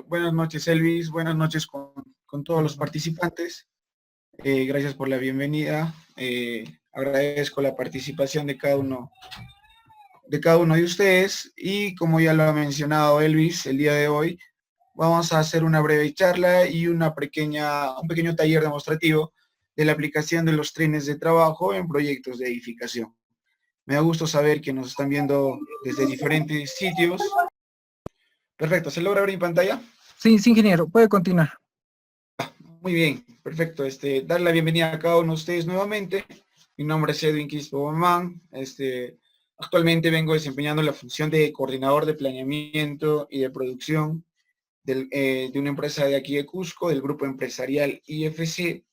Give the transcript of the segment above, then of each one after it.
Buenas noches, Elvis. Buenas noches con todos los participantes. Gracias por la bienvenida. Agradezco la participación de cada uno de ustedes. Y como ya lo ha mencionado Elvis, el día de hoy vamos a hacer una breve charla y un pequeño taller demostrativo de la aplicación de los trenes de trabajo en proyectos de edificación. Me da gusto saber que nos están viendo desde diferentes sitios. Perfecto, ¿se logra ver en pantalla? Sí, ingeniero, puede continuar. Muy bien, perfecto. Dar la bienvenida a cada uno de ustedes nuevamente. Mi nombre es Edwin Quispo Bomán. Actualmente vengo desempeñando la función de coordinador de planeamiento y de producción de una empresa de aquí de Cusco, del grupo empresarial IFC.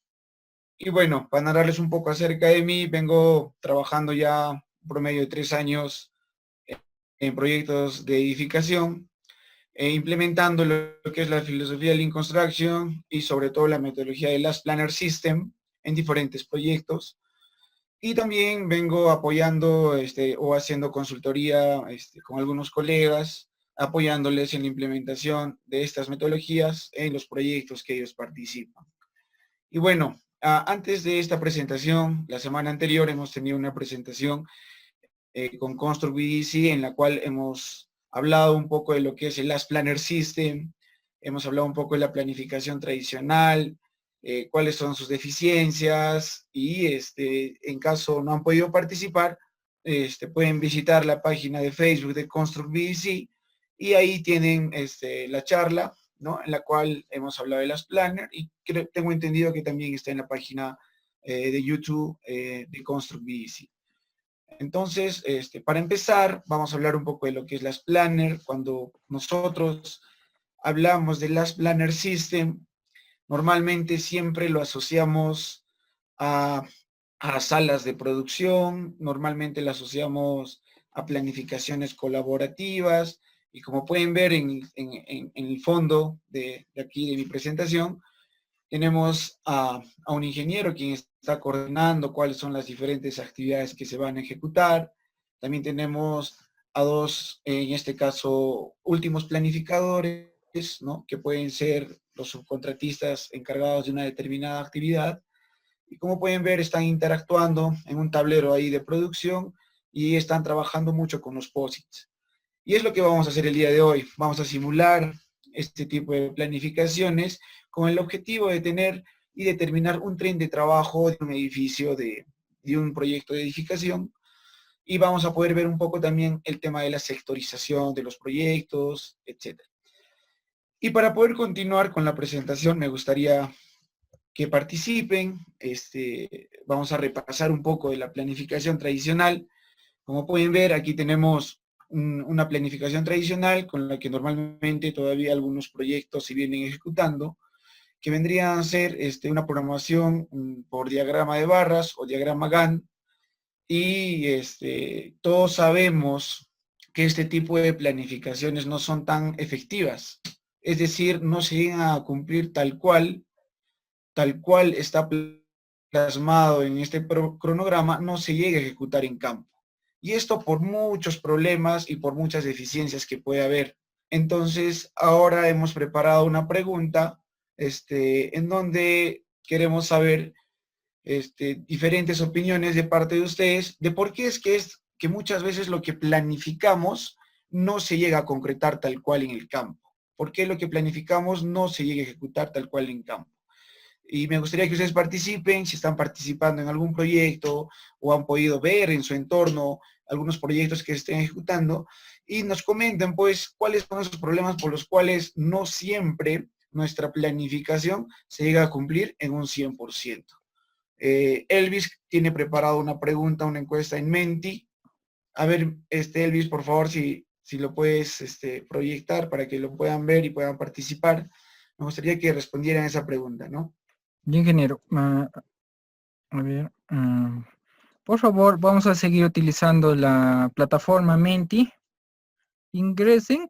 Y bueno, para narrarles un poco acerca de mí, vengo trabajando ya un promedio de 3 años en proyectos de edificación, implementando lo que es la filosofía de Lean Construction y sobre todo la metodología de Last Planner System en diferentes proyectos. Y también vengo apoyando o haciendo consultoría con algunos colegas, apoyándoles en la implementación de estas metodologías en los proyectos que ellos participan. Y bueno, antes de esta presentación, la semana anterior hemos tenido una presentación con Construct BDC en la cual hemos hablado un poco de lo que es el Last Planner System, hemos hablado un poco de la planificación tradicional, cuáles son sus deficiencias y en caso no han podido participar, pueden visitar la página de Facebook de Construct BDC y ahí tienen la charla, ¿no? En la cual hemos hablado de las Planner y tengo entendido que también está en la página de YouTube de Construct BDC. Entonces, para empezar, vamos a hablar un poco de lo que es las Planner. Cuando nosotros hablamos de las Planner System, normalmente siempre lo asociamos a salas de producción, normalmente lo asociamos a planificaciones colaborativas, y como pueden ver en el fondo de aquí de mi presentación, tenemos a un ingeniero quien está coordinando cuáles son las diferentes actividades que se van a ejecutar. También tenemos a dos, en este caso, últimos planificadores, ¿no? Que pueden ser los subcontratistas encargados de una determinada actividad. Y como pueden ver, están interactuando en un tablero ahí de producción y están trabajando mucho con los POSITs. Y es lo que vamos a hacer el día de hoy. Vamos a simular este tipo de planificaciones con el objetivo de tener y determinar un tren de trabajo de un edificio, de un proyecto de edificación. Y vamos a poder ver un poco también el tema de la sectorización de los proyectos, etc. Y para poder continuar con la presentación, me gustaría que participen. Vamos a repasar un poco de la planificación tradicional. Como pueden ver, aquí tenemos una planificación tradicional con la que normalmente todavía algunos proyectos se vienen ejecutando, que vendrían a ser una programación por diagrama de barras o diagrama Gantt, y todos sabemos que este tipo de planificaciones no son tan efectivas, es decir, no se llegan a cumplir tal cual está plasmado en este cronograma, no se llega a ejecutar en campo. Y esto por muchos problemas y por muchas deficiencias que puede haber. Entonces, ahora hemos preparado una pregunta en donde queremos saber diferentes opiniones de parte de ustedes de por qué es que muchas veces lo que planificamos no se llega a concretar tal cual en el campo. ¿Por qué lo que planificamos no se llega a ejecutar tal cual en campo? Y me gustaría que ustedes participen, si están participando en algún proyecto o han podido ver en su entorno algunos proyectos que se estén ejecutando, y nos comenten pues cuáles son esos problemas por los cuales no siempre nuestra planificación se llega a cumplir en un 100%. Elvis tiene preparado una pregunta, una encuesta en Menti. A ver, Elvis, por favor, si lo puedes proyectar para que lo puedan ver y puedan participar. Me gustaría que respondieran a esa pregunta, ¿no? Ingeniero, a ver, por favor, vamos a seguir utilizando la plataforma Menti. Ingresen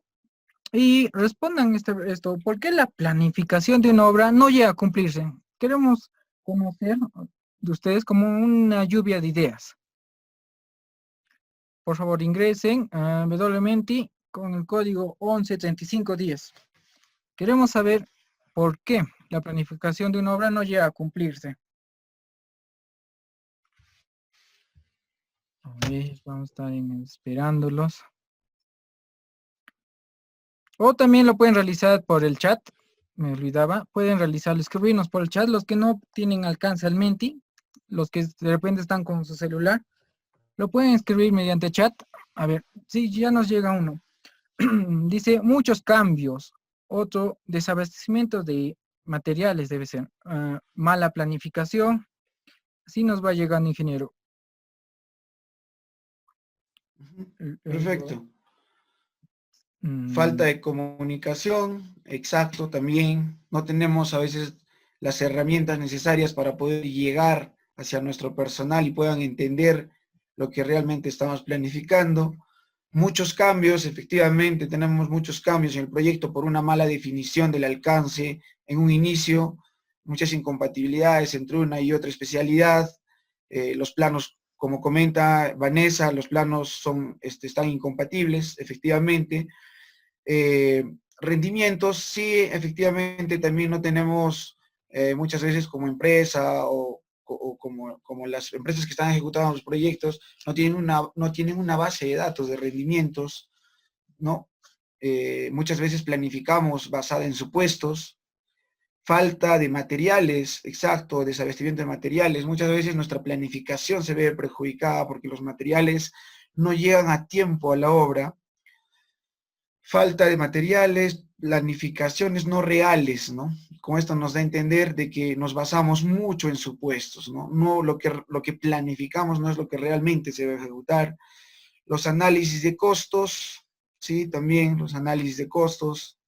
y respondan esto. ¿Por qué la planificación de una obra no llega a cumplirse? Queremos conocer de ustedes como una lluvia de ideas. Por favor, ingresen a www.menti con el código 113510. Queremos saber por qué la planificación de una obra no llega a cumplirse. A ver, vamos a estar esperándolos. O también lo pueden realizar por el chat. Me olvidaba. Pueden realizarlo, escribirnos por el chat. Los que no tienen alcance al Menti, los que de repente están con su celular, lo pueden escribir mediante chat. A ver, sí, ya nos llega uno. Dice, muchos cambios. Otro, desabastecimiento de materiales debe ser. Mala planificación. Así nos va llegando, ingeniero. Ujú. Luego, Perfecto. Falta de comunicación, exacto, también. No tenemos a veces las herramientas necesarias para poder llegar hacia nuestro personal y puedan entender lo que realmente estamos planificando. Muchos cambios, efectivamente, tenemos muchos cambios en el proyecto por una mala definición del alcance en un inicio, muchas incompatibilidades entre una y otra especialidad. Los planos, como comenta Vanessa, los planos están incompatibles, efectivamente. Rendimientos, sí, efectivamente, también no tenemos muchas veces como empresa o como las empresas que están ejecutando los proyectos, no tienen una base de datos de rendimientos, ¿no? Muchas veces planificamos basada en supuestos, falta de materiales, exacto, desabastecimiento de materiales. Muchas veces nuestra planificación se ve perjudicada porque los materiales no llegan a tiempo a la obra. Falta de materiales, planificaciones no reales, ¿no? Con esto nos da a entender de que nos basamos mucho en supuestos, ¿no? No lo que planificamos no es lo que realmente se va a ejecutar. Los análisis de costos, sí, también los análisis de costos,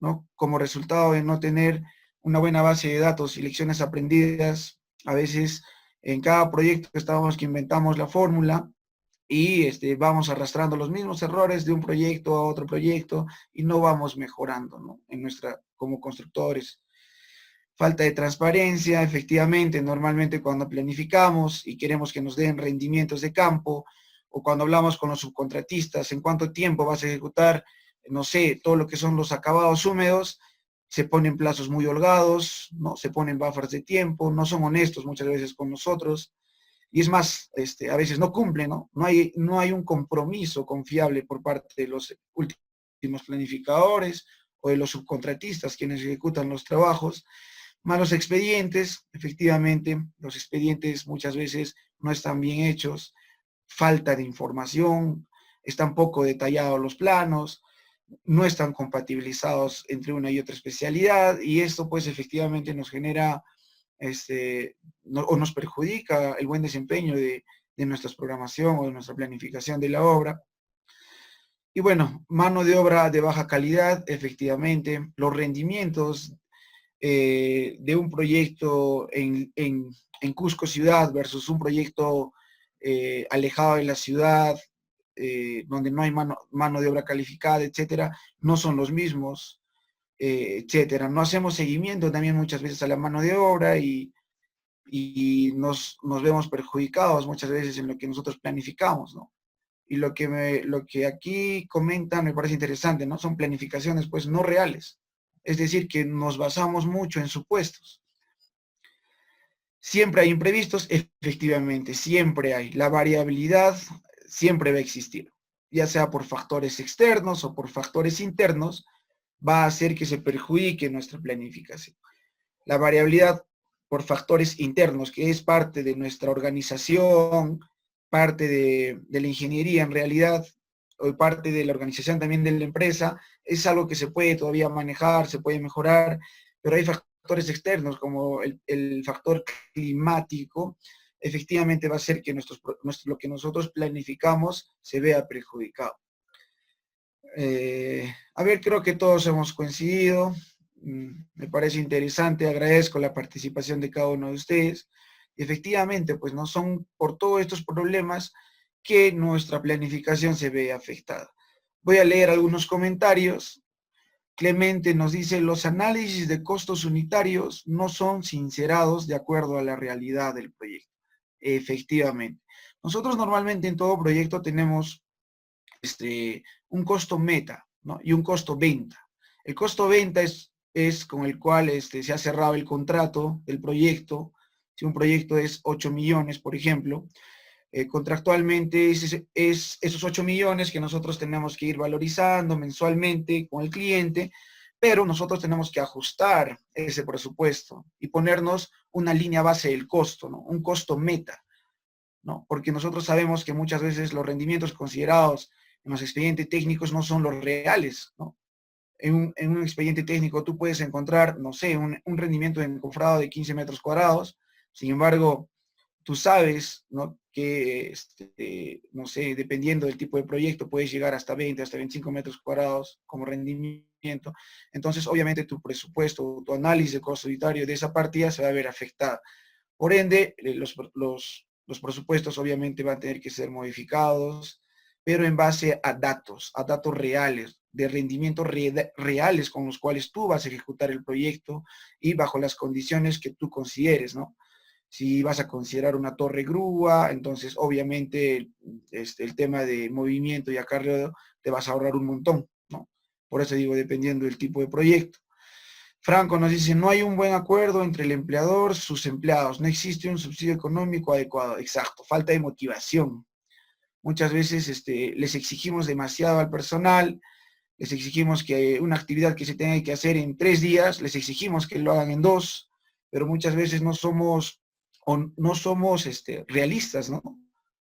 ¿no? Como resultado de no tener una buena base de datos y lecciones aprendidas, a veces en cada proyecto estábamos que inventamos la fórmula, y vamos arrastrando los mismos errores de un proyecto a otro proyecto y no vamos mejorando, ¿no? Como constructores. Falta de transparencia, efectivamente, normalmente cuando planificamos y queremos que nos den rendimientos de campo, o cuando hablamos con los subcontratistas, en cuánto tiempo vas a ejecutar, no sé, todo lo que son los acabados húmedos, se ponen plazos muy holgados, ¿no? Se ponen buffers de tiempo, no son honestos muchas veces con nosotros, y es más, a veces no cumple, ¿no? No hay un compromiso confiable por parte de los últimos planificadores o de los subcontratistas quienes ejecutan los trabajos. Malos expedientes, efectivamente, los expedientes muchas veces no están bien hechos, falta de información, están poco detallados los planos, no están compatibilizados entre una y otra especialidad, y esto pues efectivamente nos genera o nos perjudica el buen desempeño de nuestra programación o de nuestra planificación de la obra. Y bueno, mano de obra de baja calidad, efectivamente, los rendimientos de un proyecto en Cusco ciudad versus un proyecto alejado de la ciudad, donde no hay mano de obra calificada, etcétera, no son los mismos, etcétera. No hacemos seguimiento también muchas veces a la mano de obra y nos vemos perjudicados muchas veces en lo que nosotros planificamos, ¿no? Y lo que aquí comentan me parece interesante, ¿no? Son planificaciones pues no reales. Es decir, que nos basamos mucho en supuestos. Siempre hay imprevistos, efectivamente, siempre hay. La variabilidad siempre va a existir, ya sea por factores externos o por factores internos, va a hacer que se perjudique nuestra planificación. La variabilidad por factores internos, que es parte de nuestra organización, parte de la ingeniería en realidad, o parte de la organización también de la empresa, es algo que se puede todavía manejar, se puede mejorar, pero hay factores externos como el factor climático, efectivamente va a hacer que lo que nosotros planificamos se vea perjudicado. A ver, creo que todos hemos coincidido. Me parece interesante, agradezco la participación de cada uno de ustedes. Efectivamente, pues no son por todos estos problemas que nuestra planificación se ve afectada. Voy a leer algunos comentarios. Clemente nos dice, los análisis de costos unitarios no son sincerados de acuerdo a la realidad del proyecto. Efectivamente. Nosotros normalmente en todo proyecto tenemos un costo meta, ¿no? Y un costo venta. El costo venta es con el cual se ha cerrado el contrato del proyecto. Si un proyecto es 8 millones, por ejemplo, contractualmente es esos 8 millones que nosotros tenemos que ir valorizando mensualmente con el cliente, pero nosotros tenemos que ajustar ese presupuesto y ponernos una línea base del costo, ¿no? Un costo meta, ¿no? Porque nosotros sabemos que muchas veces los rendimientos considerados en los expedientes técnicos no son los reales, ¿no? En un expediente técnico tú puedes encontrar, no sé, un rendimiento de encofrado de 15 metros cuadrados, sin embargo, tú sabes, ¿no? Que, no sé, dependiendo del tipo de proyecto, puedes llegar hasta 20, hasta 25 metros cuadrados como rendimiento. Entonces, obviamente, tu presupuesto, tu análisis de costo unitario de esa partida se va a ver afectada. Por ende, los presupuestos obviamente van a tener que ser modificados, pero en base a datos reales, de rendimientos reales con los cuales tú vas a ejecutar el proyecto y bajo las condiciones que tú consideres, ¿no? Si vas a considerar una torre grúa, entonces obviamente el tema de movimiento y acarreo te vas a ahorrar un montón, ¿no? Por eso digo, dependiendo del tipo de proyecto. Franco nos dice, no hay un buen acuerdo entre el empleador, sus empleados, no existe un subsidio económico adecuado. Exacto, falta de motivación. Muchas veces les exigimos demasiado al personal, les exigimos que una actividad que se tenga que hacer en 3 días, les exigimos que lo hagan en 2, pero muchas veces no somos realistas, ¿no?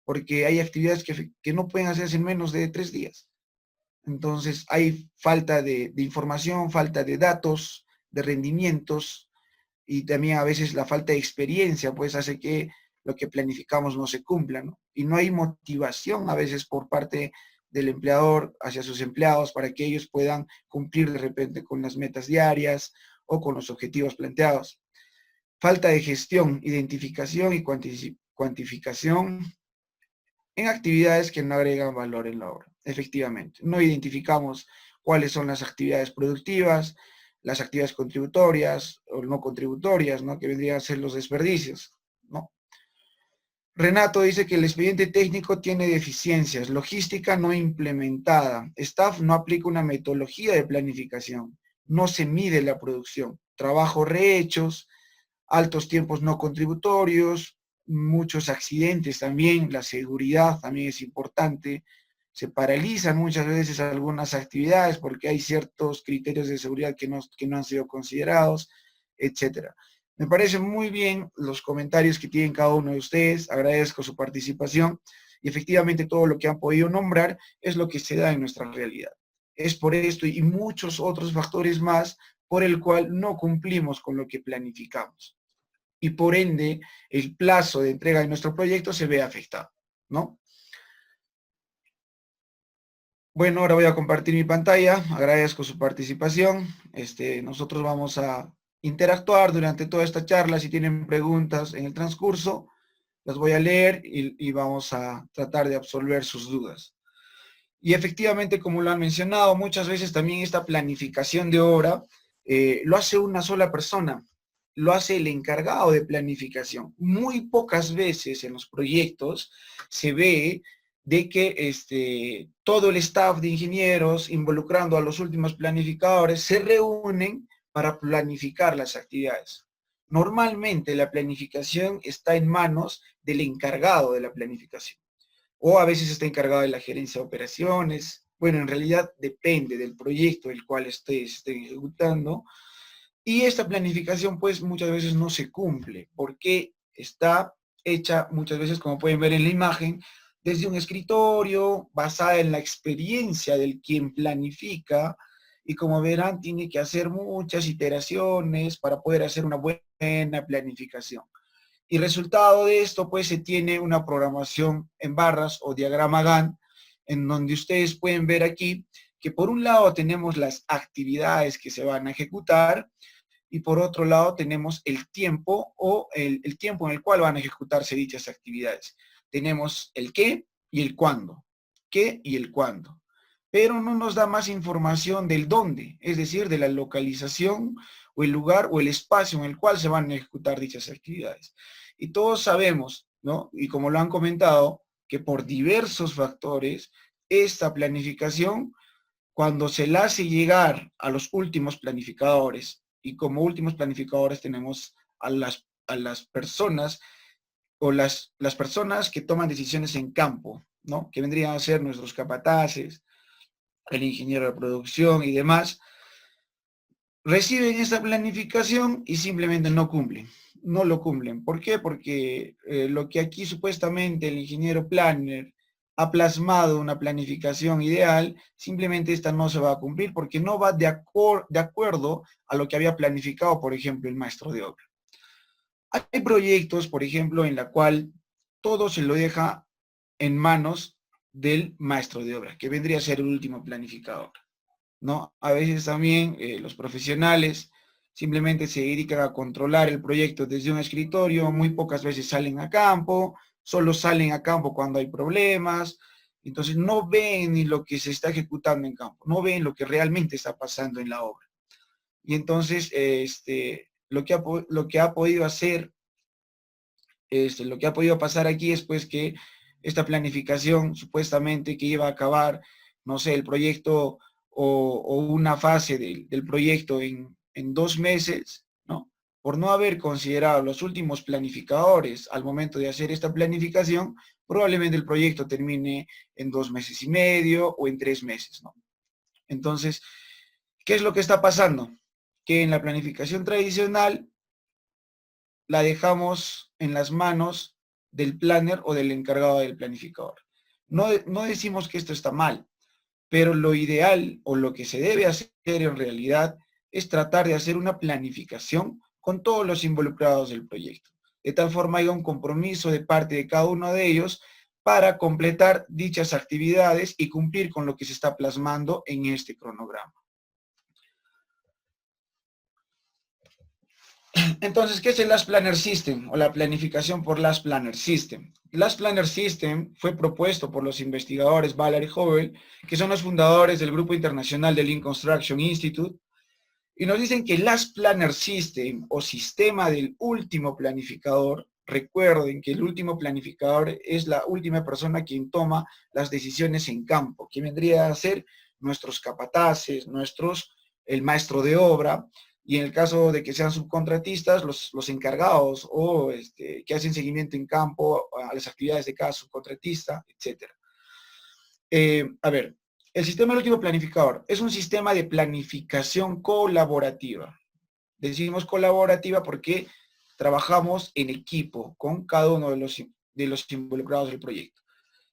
Porque hay actividades que no pueden hacerse en menos de 3 días. Entonces hay falta de información, falta de datos, de rendimientos, y también a veces la falta de experiencia pues hace que lo que planificamos no se cumpla, ¿no? Y no hay motivación a veces por parte del empleador hacia sus empleados para que ellos puedan cumplir de repente con las metas diarias o con los objetivos planteados. Falta de gestión, identificación y cuantificación en actividades que no agregan valor en la obra. Efectivamente, no identificamos cuáles son las actividades productivas, las actividades contributorias o no contributorias, ¿no? Que vendrían a ser los desperdicios, ¿no? Renato dice que el expediente técnico tiene deficiencias, logística no implementada, staff no aplica una metodología de planificación, no se mide la producción, trabajos rehechos, altos tiempos no contributorios, muchos accidentes también, la seguridad también es importante, se paralizan muchas veces algunas actividades porque hay ciertos criterios de seguridad que no han sido considerados, etcétera. Me parecen muy bien los comentarios que tienen cada uno de ustedes, agradezco su participación y efectivamente todo lo que han podido nombrar es lo que se da en nuestra realidad. Es por esto y muchos otros factores más por el cual no cumplimos con lo que planificamos. Y por ende, el plazo de entrega de nuestro proyecto se ve afectado, ¿no? Bueno, ahora voy a compartir mi pantalla. Agradezco su participación. Nosotros vamos a interactuar durante toda esta charla. Si tienen preguntas en el transcurso, las voy a leer y vamos a tratar de absolver sus dudas. Y efectivamente, como lo han mencionado, muchas veces también esta planificación de obra lo hace una sola persona, lo hace el encargado de planificación. Muy pocas veces en los proyectos se ve de que todo el staff de ingenieros, involucrando a los últimos planificadores, se reúnen para planificar las actividades. Normalmente la planificación está en manos del encargado de la planificación o a veces está encargado de la gerencia de operaciones. Bueno, en realidad depende del proyecto el cual esté ejecutando. Y esta planificación, pues, muchas veces no se cumple, porque está hecha, muchas veces, como pueden ver en la imagen, desde un escritorio, basada en la experiencia del quien planifica, y como verán, tiene que hacer muchas iteraciones para poder hacer una buena planificación. Y resultado de esto, pues se tiene una programación en barras o diagrama Gantt, en donde ustedes pueden ver aquí que por un lado tenemos las actividades que se van a ejecutar y por otro lado tenemos el tiempo o el tiempo en el cual van a ejecutarse dichas actividades. Tenemos el qué y el cuándo. ¿Qué y el cuándo? Pero no nos da más información del dónde, es decir, de la localización o el lugar o el espacio en el cual se van a ejecutar dichas actividades. Y todos sabemos, ¿no? Y como lo han comentado, que por diversos factores, esta planificación cuando se la hace llegar a los últimos planificadores, y como últimos planificadores tenemos a las personas o las personas que toman decisiones en campo, ¿no? Que vendrían a ser nuestros capataces, el ingeniero de producción y demás, reciben esta planificación y simplemente no cumplen, no lo cumplen. ¿Por qué? Porque lo que aquí supuestamente el ingeniero planner ha plasmado una planificación ideal, simplemente esta no se va a cumplir porque no va de acuerdo a lo que había planificado, por ejemplo, el maestro de obra. Hay proyectos, por ejemplo, en la cual todo se lo deja en manos del maestro de obra, que vendría a ser el último planificador, ¿no? A veces también los profesionales simplemente se dedican a controlar el proyecto desde un escritorio, muy pocas veces salen a campo, solo salen a campo cuando hay problemas, entonces no ven ni lo que se está ejecutando en campo, no ven lo que realmente está pasando en la obra. Y entonces, lo que ha podido hacer, lo que ha podido pasar aquí es pues que esta planificación supuestamente que iba a acabar, no sé, el proyecto o una fase del proyecto en 2 meses, ¿no? Por no haber considerado los últimos planificadores al momento de hacer esta planificación, probablemente el proyecto termine en 2 meses y medio o en 3 meses, ¿no? Entonces, ¿qué es lo que está pasando? Que en la planificación tradicional la dejamos en las manos del planner o del encargado del planificador. No decimos que esto está mal, pero lo ideal o lo que se debe hacer en realidad es tratar de hacer una planificación con todos los involucrados del proyecto. De tal forma hay un compromiso de parte de cada uno de ellos para completar dichas actividades y cumplir con lo que se está plasmando en este cronograma. Entonces, ¿qué es el Last Planner System o la planificación por Last Planner System? Last Planner System fue propuesto por los investigadores Valerie Howell, que son los fundadores del Grupo Internacional del Lean Construction Institute, y nos dicen que el Last Planner System o sistema del último planificador, recuerden que el último planificador es la última persona quien toma las decisiones en campo, que vendría a ser nuestros capataces, el maestro de obra, y en el caso de que sean subcontratistas, los encargados o que hacen seguimiento en campo a las actividades de cada subcontratista, etc. A ver, el sistema del último planificador es un sistema de planificación colaborativa. Decimos colaborativa porque trabajamos en equipo con cada uno de los involucrados del proyecto.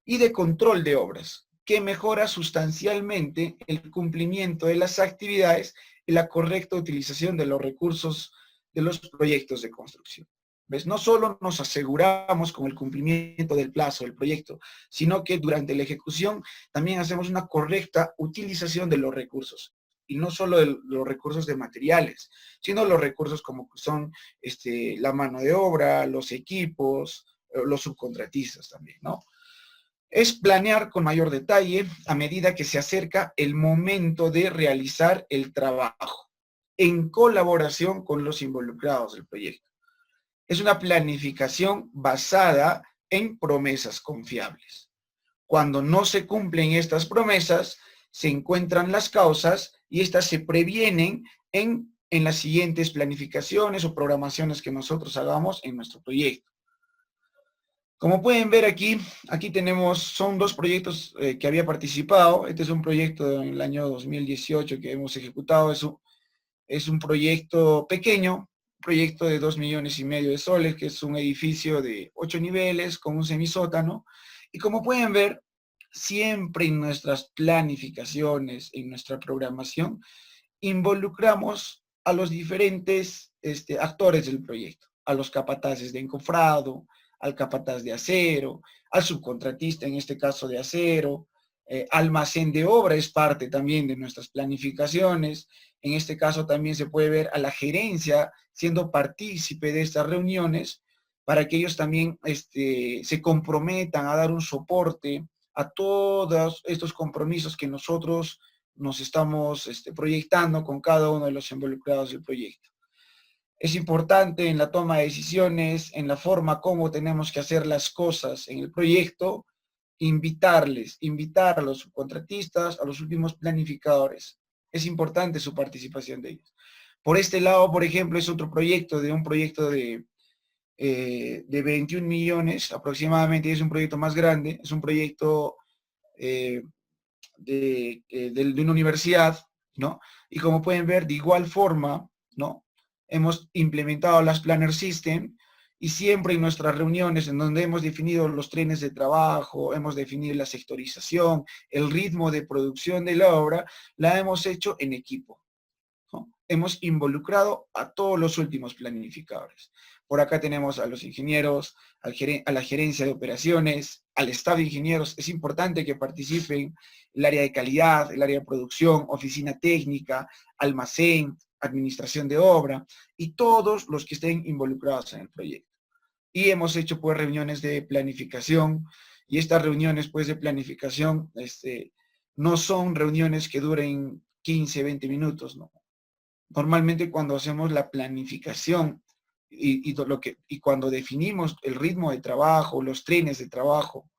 Y de control de obras, que mejora sustancialmente el cumplimiento de las actividades y la correcta utilización de los recursos de los proyectos de construcción. ¿Ves? No solo nos aseguramos con el cumplimiento del plazo del proyecto, sino que durante la ejecución también hacemos una correcta utilización de los recursos. Y no solo de los recursos de materiales, sino los recursos como son la mano de obra, los equipos, los subcontratistas también, ¿no? Es planear con mayor detalle a medida que se acerca el momento de realizar el trabajo, en colaboración con los involucrados del proyecto. Es una planificación basada en promesas confiables. Cuando no se cumplen estas promesas, se encuentran las causas y estas se previenen en las siguientes planificaciones o programaciones que nosotros hagamos en nuestro proyecto. Como pueden ver aquí son 2 proyectos que había participado. Este es un proyecto en el año 2018 que hemos ejecutado. Es un proyecto pequeño, un proyecto de 2,5 millones de soles, que es un edificio de 8 niveles con un semisótano. Y como pueden ver, siempre en nuestras planificaciones, en nuestra programación, involucramos a los diferentes actores del proyecto, a los capataces de encofrado, al capataz de acero, al subcontratista, en este caso de acero, almacén de obra es parte también de nuestras planificaciones. En este caso también se puede ver a la gerencia siendo partícipe de estas reuniones para que ellos también se comprometan a dar un soporte a todos estos compromisos que nosotros nos estamos proyectando con cada uno de los involucrados del proyecto. Es importante en la toma de decisiones, en la forma como tenemos que hacer las cosas en el proyecto, invitar a los subcontratistas, a los últimos planificadores. Es importante su participación de ellos. Por este lado, por ejemplo, es otro proyecto de 21 millones aproximadamente, es un proyecto más grande, es un proyecto de una universidad, ¿no? Y como pueden ver, de igual forma, ¿no? Hemos implementado las Planner System y siempre en nuestras reuniones en donde hemos definido los trenes de trabajo, hemos definido la sectorización, el ritmo de producción de la obra, la hemos hecho en equipo, ¿no? Hemos involucrado a todos los últimos planificadores. Por acá tenemos a los ingenieros, a la gerencia de operaciones, al staff de ingenieros. Es importante que participen el área de calidad, el área de producción, oficina técnica, almacén, administración de obra y todos los que estén involucrados en el proyecto. Y hemos hecho pues reuniones de planificación y estas reuniones pues de planificación no son reuniones que duren 15, 20 minutos, ¿no? Normalmente cuando hacemos la planificación y cuando definimos el ritmo de trabajo, los trenes de trabajo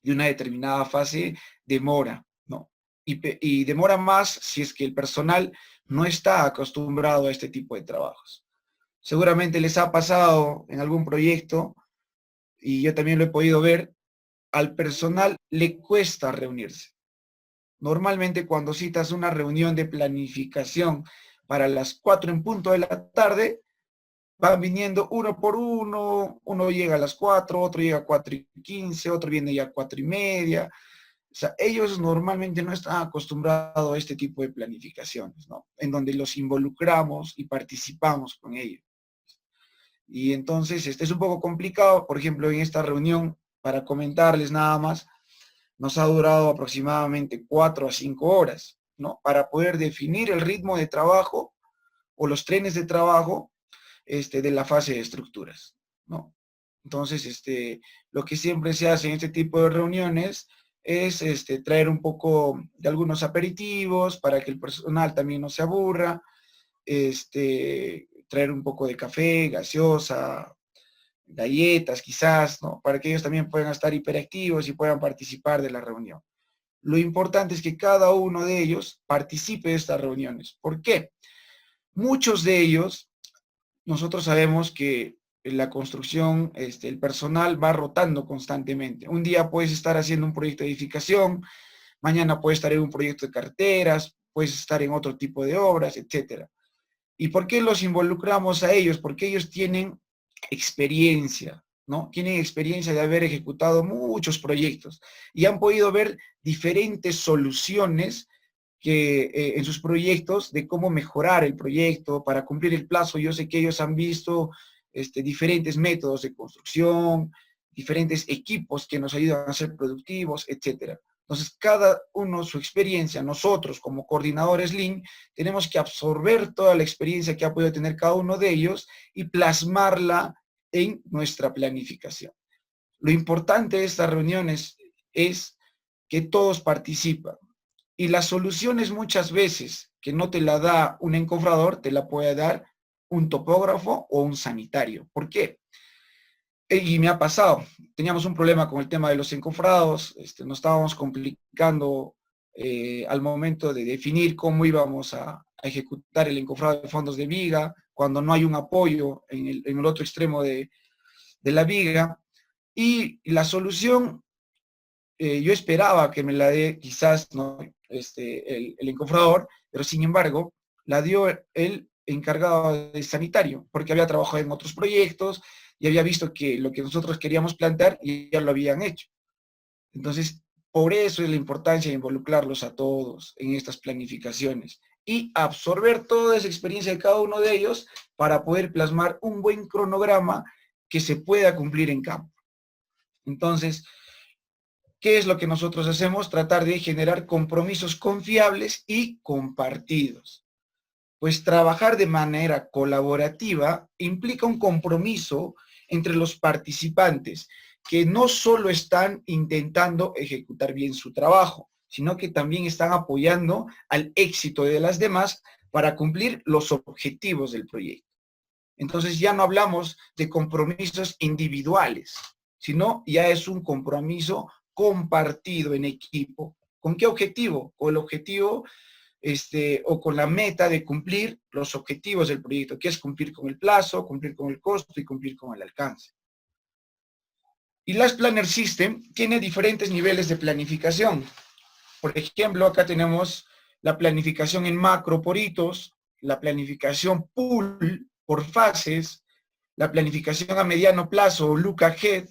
de una determinada fase, demora, ¿no? Y demora más si es que el personal no está acostumbrado a este tipo de trabajos. Seguramente les ha pasado en algún proyecto, y yo también lo he podido ver, al personal le cuesta reunirse. Normalmente cuando citas una reunión de planificación para las 4 en punto de la tarde, van viniendo uno por uno, uno llega a las 4, otro llega a 4:15, otro viene ya a 4:30. O sea, ellos normalmente no están acostumbrados a este tipo de planificaciones, ¿no? En donde los involucramos y participamos con ellos. Y entonces, este es un poco complicado, por ejemplo, en esta reunión, para comentarles nada más, nos ha durado aproximadamente 4 a 5 horas, ¿no? Para poder definir el ritmo de trabajo o los trenes de trabajo de la fase de estructuras, ¿no? Entonces, lo que siempre se hace en este tipo de reuniones es traer un poco de algunos aperitivos para que el personal también no se aburra, traer un poco de café, gaseosa, galletas quizás, ¿no? Para que ellos también puedan estar hiperactivos y puedan participar de la reunión. Lo importante es que cada uno de ellos participe de estas reuniones. ¿Por qué? Muchos de ellos, nosotros sabemos que en la construcción, el personal va rotando constantemente. Un día puedes estar haciendo un proyecto de edificación, mañana puedes estar en un proyecto de carreteras, puedes estar en otro tipo de obras, etcétera. ¿Y por qué los involucramos a ellos? Porque ellos tienen experiencia, ¿no? Tienen experiencia de haber ejecutado muchos proyectos y han podido ver diferentes soluciones en sus proyectos de cómo mejorar el proyecto para cumplir el plazo. Yo sé que ellos han visto diferentes métodos de construcción, diferentes equipos que nos ayudan a ser productivos, etcétera. Entonces, cada uno su experiencia, nosotros como coordinadores Lean, tenemos que absorber toda la experiencia que ha podido tener cada uno de ellos y plasmarla en nuestra planificación. Lo importante de estas reuniones es que todos participan y las soluciones muchas veces que no te la da un encofrador, te la puede dar un topógrafo o un sanitario. ¿Por qué? Y me ha pasado, teníamos un problema con el tema de los encofrados, nos estábamos complicando al momento de definir cómo íbamos a ejecutar el encofrado de fondos de viga, cuando no hay un apoyo en el otro extremo de la viga, y la solución, yo esperaba que me la dé quizás ¿no? el encofrador, pero sin embargo, la dio el encargado de sanitario, porque había trabajado en otros proyectos, y había visto que lo que nosotros queríamos plantear ya lo habían hecho. Entonces, por eso es la importancia de involucrarlos a todos en estas planificaciones y absorber toda esa experiencia de cada uno de ellos para poder plasmar un buen cronograma que se pueda cumplir en campo. Entonces, ¿qué es lo que nosotros hacemos? Tratar de generar compromisos confiables y compartidos. Pues trabajar de manera colaborativa implica un compromiso entre los participantes que no solo están intentando ejecutar bien su trabajo, sino que también están apoyando al éxito de las demás para cumplir los objetivos del proyecto. Entonces ya no hablamos de compromisos individuales, sino ya es un compromiso compartido en equipo. ¿Con qué objetivo? Con el objetivo o con la meta de cumplir los objetivos del proyecto, que es cumplir con el plazo, cumplir con el costo y cumplir con el alcance. Y Last Planner System tiene diferentes niveles de planificación. Por ejemplo, acá tenemos la planificación en macro por hitos, la planificación pool por fases, la planificación a mediano plazo o look ahead,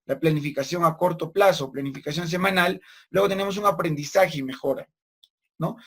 la planificación a corto plazo, planificación semanal. Luego tenemos un aprendizaje y mejora, ¿no?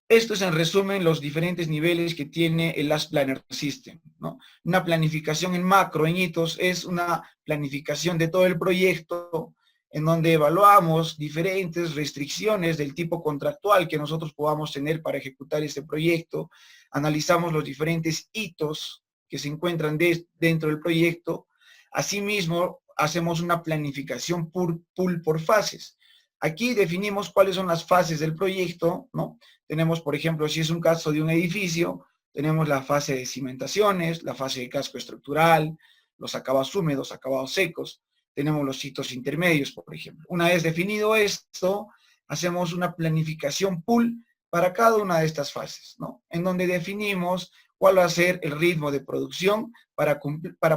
Esto es en resumen los diferentes niveles que tiene el Last Planner System, ¿no? Una planificación en macro, en hitos, es una planificación de todo el proyecto en donde evaluamos diferentes restricciones del tipo contractual que nosotros podamos tener para ejecutar este proyecto, analizamos los diferentes hitos que se encuentran dentro del proyecto, asimismo hacemos una planificación pool por fases. Aquí definimos cuáles son las fases del proyecto, ¿no? Tenemos, por ejemplo, si es un caso de un edificio, tenemos la fase de cimentaciones, la fase de casco estructural, los acabados húmedos, acabados secos, tenemos los hitos intermedios, por ejemplo. Una vez definido esto, hacemos una planificación pool para cada una de estas fases, ¿no? En donde definimos cuál va a ser el ritmo de producción para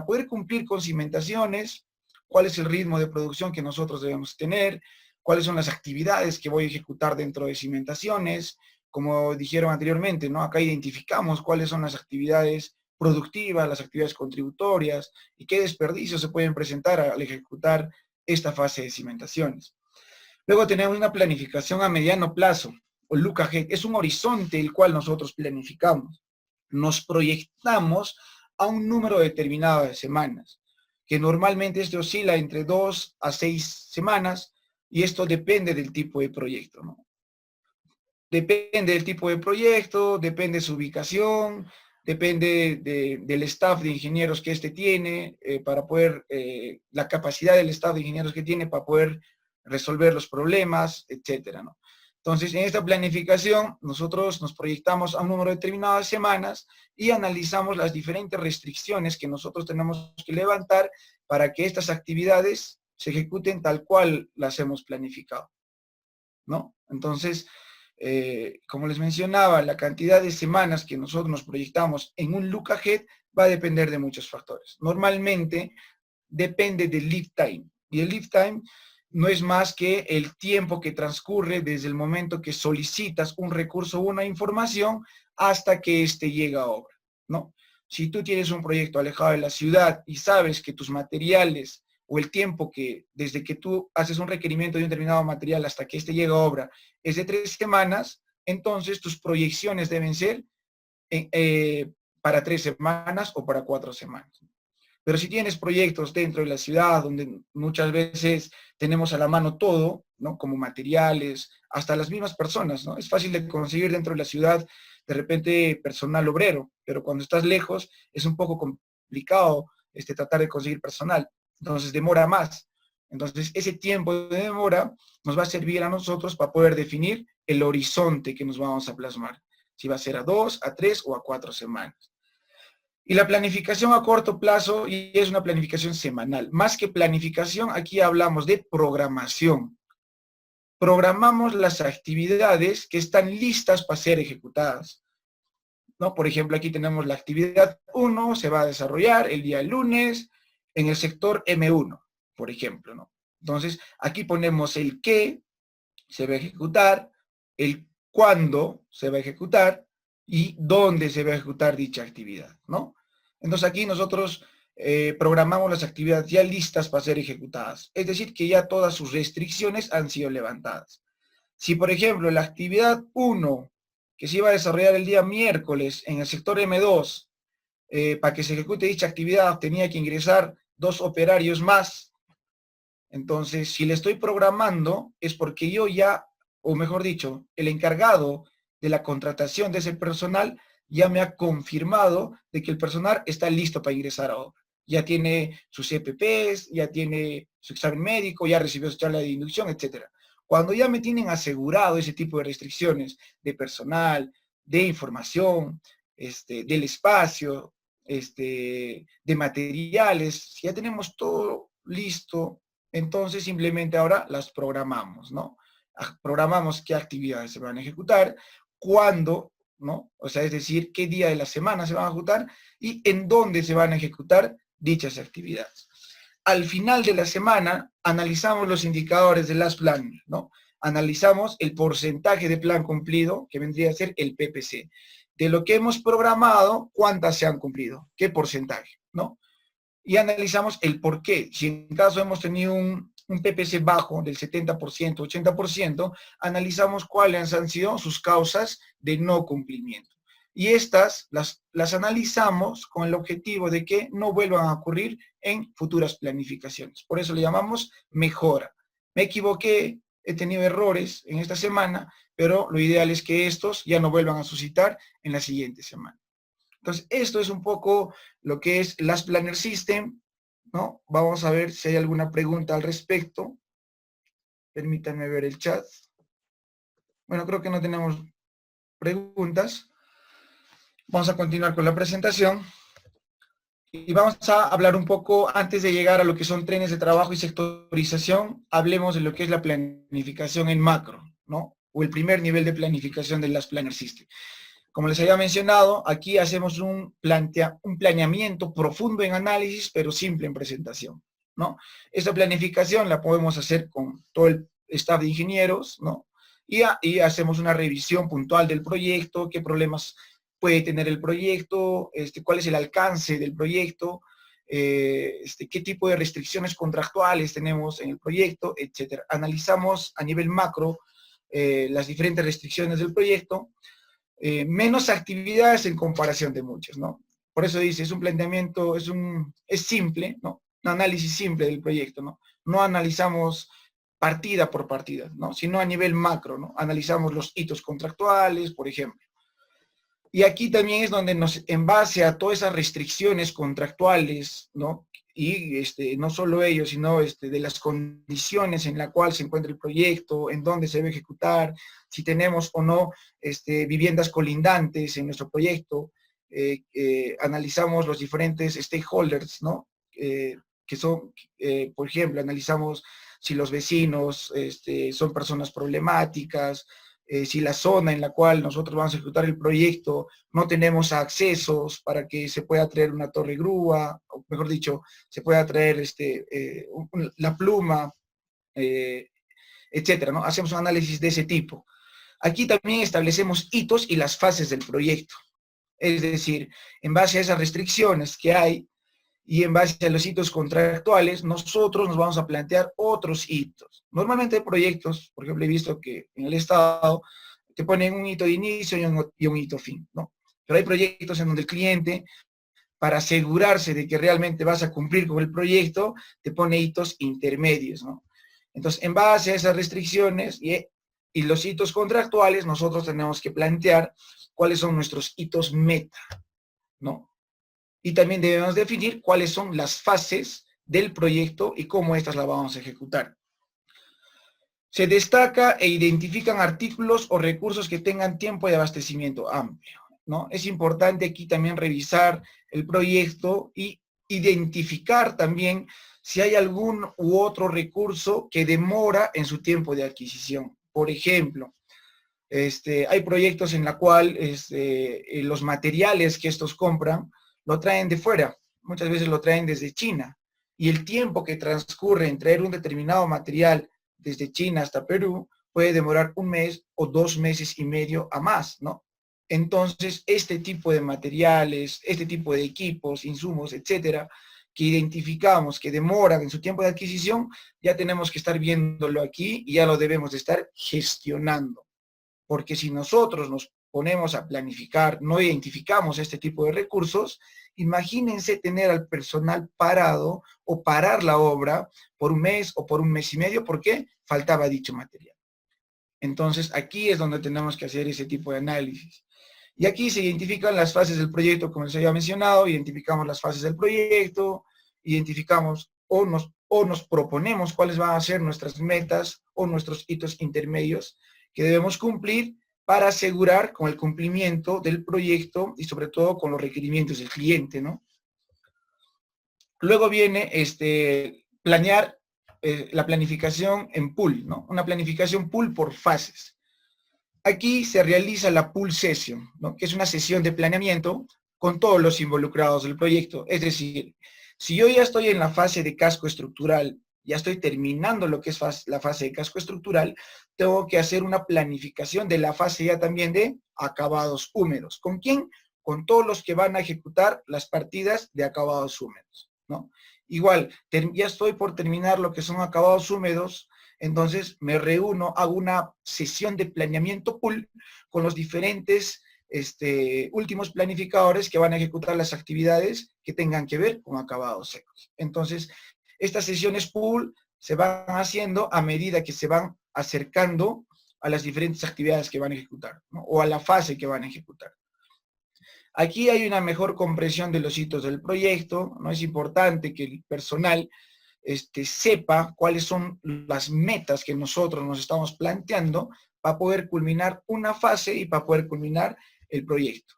poder cumplir con cimentaciones, cuál es el ritmo de producción que nosotros debemos tener, cuáles son las actividades que voy a ejecutar dentro de cimentaciones, como dijeron anteriormente, ¿no? Acá identificamos cuáles son las actividades productivas, las actividades contributorias y qué desperdicios se pueden presentar al ejecutar esta fase de cimentaciones. Luego tenemos una planificación a mediano plazo, o look ahead, es un horizonte el cual nosotros planificamos. Nos proyectamos a un número determinado de semanas, que normalmente oscila entre 2 a 6 semanas, y esto depende del tipo de proyecto, ¿no? Depende del tipo de proyecto, depende de su ubicación, depende del staff de ingenieros que tiene, la capacidad del staff de ingenieros que tiene para poder resolver los problemas, etcétera, ¿no? Entonces, en esta planificación, nosotros nos proyectamos a un número determinado de semanas y analizamos las diferentes restricciones que nosotros tenemos que levantar para que estas actividades se ejecuten tal cual las hemos planificado, ¿no? Entonces, como les mencionaba, la cantidad de semanas que nosotros nos proyectamos en un look ahead va a depender de muchos factores. Normalmente depende del lead time, y el lead time no es más que el tiempo que transcurre desde el momento que solicitas un recurso o una información hasta que éste llega a obra, ¿no? Si tú tienes un proyecto alejado de la ciudad y sabes que tus materiales o el tiempo que desde que tú haces un requerimiento de un determinado material hasta que éste llega a obra es de 3 semanas, entonces tus proyecciones deben ser para 3 semanas o para 4 semanas. Pero si tienes proyectos dentro de la ciudad, donde muchas veces tenemos a la mano todo, ¿no? Como materiales, hasta las mismas personas, ¿no? Es fácil de conseguir dentro de la ciudad, de repente, personal obrero, pero cuando estás lejos es un poco complicado tratar de conseguir personal. Entonces demora más. Entonces ese tiempo de demora nos va a servir a nosotros para poder definir el horizonte que nos vamos a plasmar. Si va a ser a 2, a 3 o a 4 semanas. Y la planificación a corto plazo y es una planificación semanal. Más que planificación, aquí hablamos de programación. Programamos las actividades que están listas para ser ejecutadas, ¿no? Por ejemplo, aquí tenemos la actividad 1, se va a desarrollar el día lunes en el sector M1, por ejemplo, ¿no? Entonces, aquí ponemos el qué se va a ejecutar, el cuándo se va a ejecutar y dónde se va a ejecutar dicha actividad, ¿no? Entonces aquí nosotros programamos las actividades ya listas para ser ejecutadas, es decir, que ya todas sus restricciones han sido levantadas. Si, por ejemplo, la actividad 1, que se iba a desarrollar el día miércoles en el sector M2, para que se ejecute dicha actividad tenía que ingresar 2 operarios más. Entonces, si le estoy programando, es porque yo ya, o mejor dicho, el encargado de la contratación de ese personal ya me ha confirmado de que el personal está listo para ingresar a obra. Ya tiene sus EPPs, ya tiene su examen médico, ya recibió su charla de inducción, etc. Cuando ya me tienen asegurado ese tipo de restricciones de personal, de información, del espacio, de materiales, si ya tenemos todo listo, Entonces simplemente ahora las programamos, ¿no? Programamos qué actividades se van a ejecutar, cuándo, ¿no? O sea, es decir, qué día de la semana se van a ejecutar y en dónde se van a ejecutar dichas actividades. Al final de la semana analizamos los indicadores de las planes, ¿no? Analizamos el porcentaje de plan cumplido, que vendría a ser el PPC. De lo que hemos programado, ¿cuántas se han cumplido? ¿Qué porcentaje? ¿No? Y analizamos el por qué. Si en caso hemos tenido un PPC bajo del 70%, 80%, analizamos cuáles han sido sus causas de no cumplimiento. Y estas las analizamos con el objetivo de que no vuelvan a ocurrir en futuras planificaciones. Por eso le llamamos mejora. Me equivoqué, he tenido errores en esta semana, pero lo ideal es que estos ya no vuelvan a suscitar en la siguiente semana. Entonces, esto es un poco lo que es Last Planner System, ¿no? Vamos a ver si hay alguna pregunta al respecto. Permítanme ver el chat. Bueno, creo que no tenemos preguntas. Vamos a continuar con la presentación. Y vamos a hablar un poco, antes de llegar a lo que son trenes de trabajo y sectorización, hablemos de lo que es la planificación en macro, ¿no? O el primer nivel de planificación del Last Planner System. Como les había mencionado, aquí hacemos un planeamiento profundo en análisis, pero simple en presentación, ¿no? Esta planificación la podemos hacer con todo el staff de ingenieros, ¿no? Y hacemos una revisión puntual del proyecto, qué problemas puede tener el proyecto, cuál es el alcance del proyecto, qué tipo de restricciones contractuales tenemos en el proyecto, etcétera. Analizamos a nivel macro las diferentes restricciones del proyecto, menos actividades en comparación de muchas, ¿no? Por eso dice, es un planteamiento, es simple, ¿no? Un análisis simple del proyecto, ¿no? No analizamos partida por partida, ¿no? Sino a nivel macro, ¿no? Analizamos los hitos contractuales, por ejemplo. Y aquí también es donde en base a todas esas restricciones contractuales, ¿no? Y no solo ello, sino de las condiciones en las cuales se encuentra el proyecto, en dónde se debe ejecutar, si tenemos o no viviendas colindantes en nuestro proyecto, analizamos los diferentes stakeholders, ¿no? Que son, por ejemplo, analizamos si los vecinos son personas problemáticas, si la zona en la cual nosotros vamos a ejecutar el proyecto no tenemos accesos para que se pueda traer una torre grúa, o mejor dicho, se pueda traer la pluma, etcétera, ¿no? Hacemos un análisis de ese tipo. Aquí también establecemos hitos y las fases del proyecto. Es decir, en base a esas restricciones que hay y en base a los hitos contractuales, nosotros nos vamos a plantear otros hitos. Normalmente hay proyectos, por ejemplo, he visto que en el Estado te ponen un hito de inicio y un hito fin, ¿no? Pero hay proyectos en donde el cliente, para asegurarse de que realmente vas a cumplir con el proyecto, te pone hitos intermedios, ¿no? Entonces, en base a esas restricciones y los hitos contractuales, nosotros tenemos que plantear cuáles son nuestros hitos meta, ¿no? Y también debemos definir cuáles son las fases del proyecto y cómo estas las vamos a ejecutar. Se destaca e identifican artículos o recursos que tengan tiempo de abastecimiento amplio, ¿no? Es importante aquí también revisar el proyecto y identificar también si hay algún u otro recurso que demora en su tiempo de adquisición. Por ejemplo, hay proyectos en la cual los materiales que estos compran lo traen de fuera, muchas veces lo traen desde China, y el tiempo que transcurre en traer un determinado material desde China hasta Perú puede demorar 1 mes o 2 meses y medio a más, ¿no? Entonces, este tipo de materiales, este tipo de equipos, insumos, etcétera, que identificamos que demoran en su tiempo de adquisición, ya tenemos que estar viéndolo aquí y ya lo debemos de estar gestionando. Porque si nosotros nos ponemos a planificar, no identificamos este tipo de recursos, imagínense tener al personal parado o parar la obra por 1 mes o por 1 mes y medio porque faltaba dicho material. Entonces, aquí es donde tenemos que hacer ese tipo de análisis. Y aquí se identifican las fases del proyecto, como les había mencionado, identificamos las fases del proyecto, identificamos o nos proponemos cuáles van a ser nuestras metas o nuestros hitos intermedios que debemos cumplir para asegurar con el cumplimiento del proyecto y sobre todo con los requerimientos del cliente, ¿no? Luego viene planear la planificación en pool, ¿no? Una planificación pool por fases. Aquí se realiza la pool session, ¿no? Que es una sesión de planeamiento con todos los involucrados del proyecto. Es decir, si yo ya estoy en la fase de casco estructural, ya estoy terminando lo que es la fase de casco estructural, tengo que hacer una planificación de la fase ya también de acabados húmedos. ¿Con quién? Con todos los que van a ejecutar las partidas de acabados húmedos, ¿no? Igual, ya estoy por terminar lo que son acabados húmedos, entonces me reúno, hago una sesión de planeamiento pool con los diferentes últimos planificadores que van a ejecutar las actividades que tengan que ver con acabados secos. Entonces, estas sesiones pool se van haciendo a medida que se van acercando a las diferentes actividades que van a ejecutar, ¿no? O a la fase que van a ejecutar. Aquí hay una mejor comprensión de los hitos del proyecto, ¿no? Es importante que el personal sepa cuáles son las metas que nosotros nos estamos planteando para poder culminar una fase y para poder culminar el proyecto.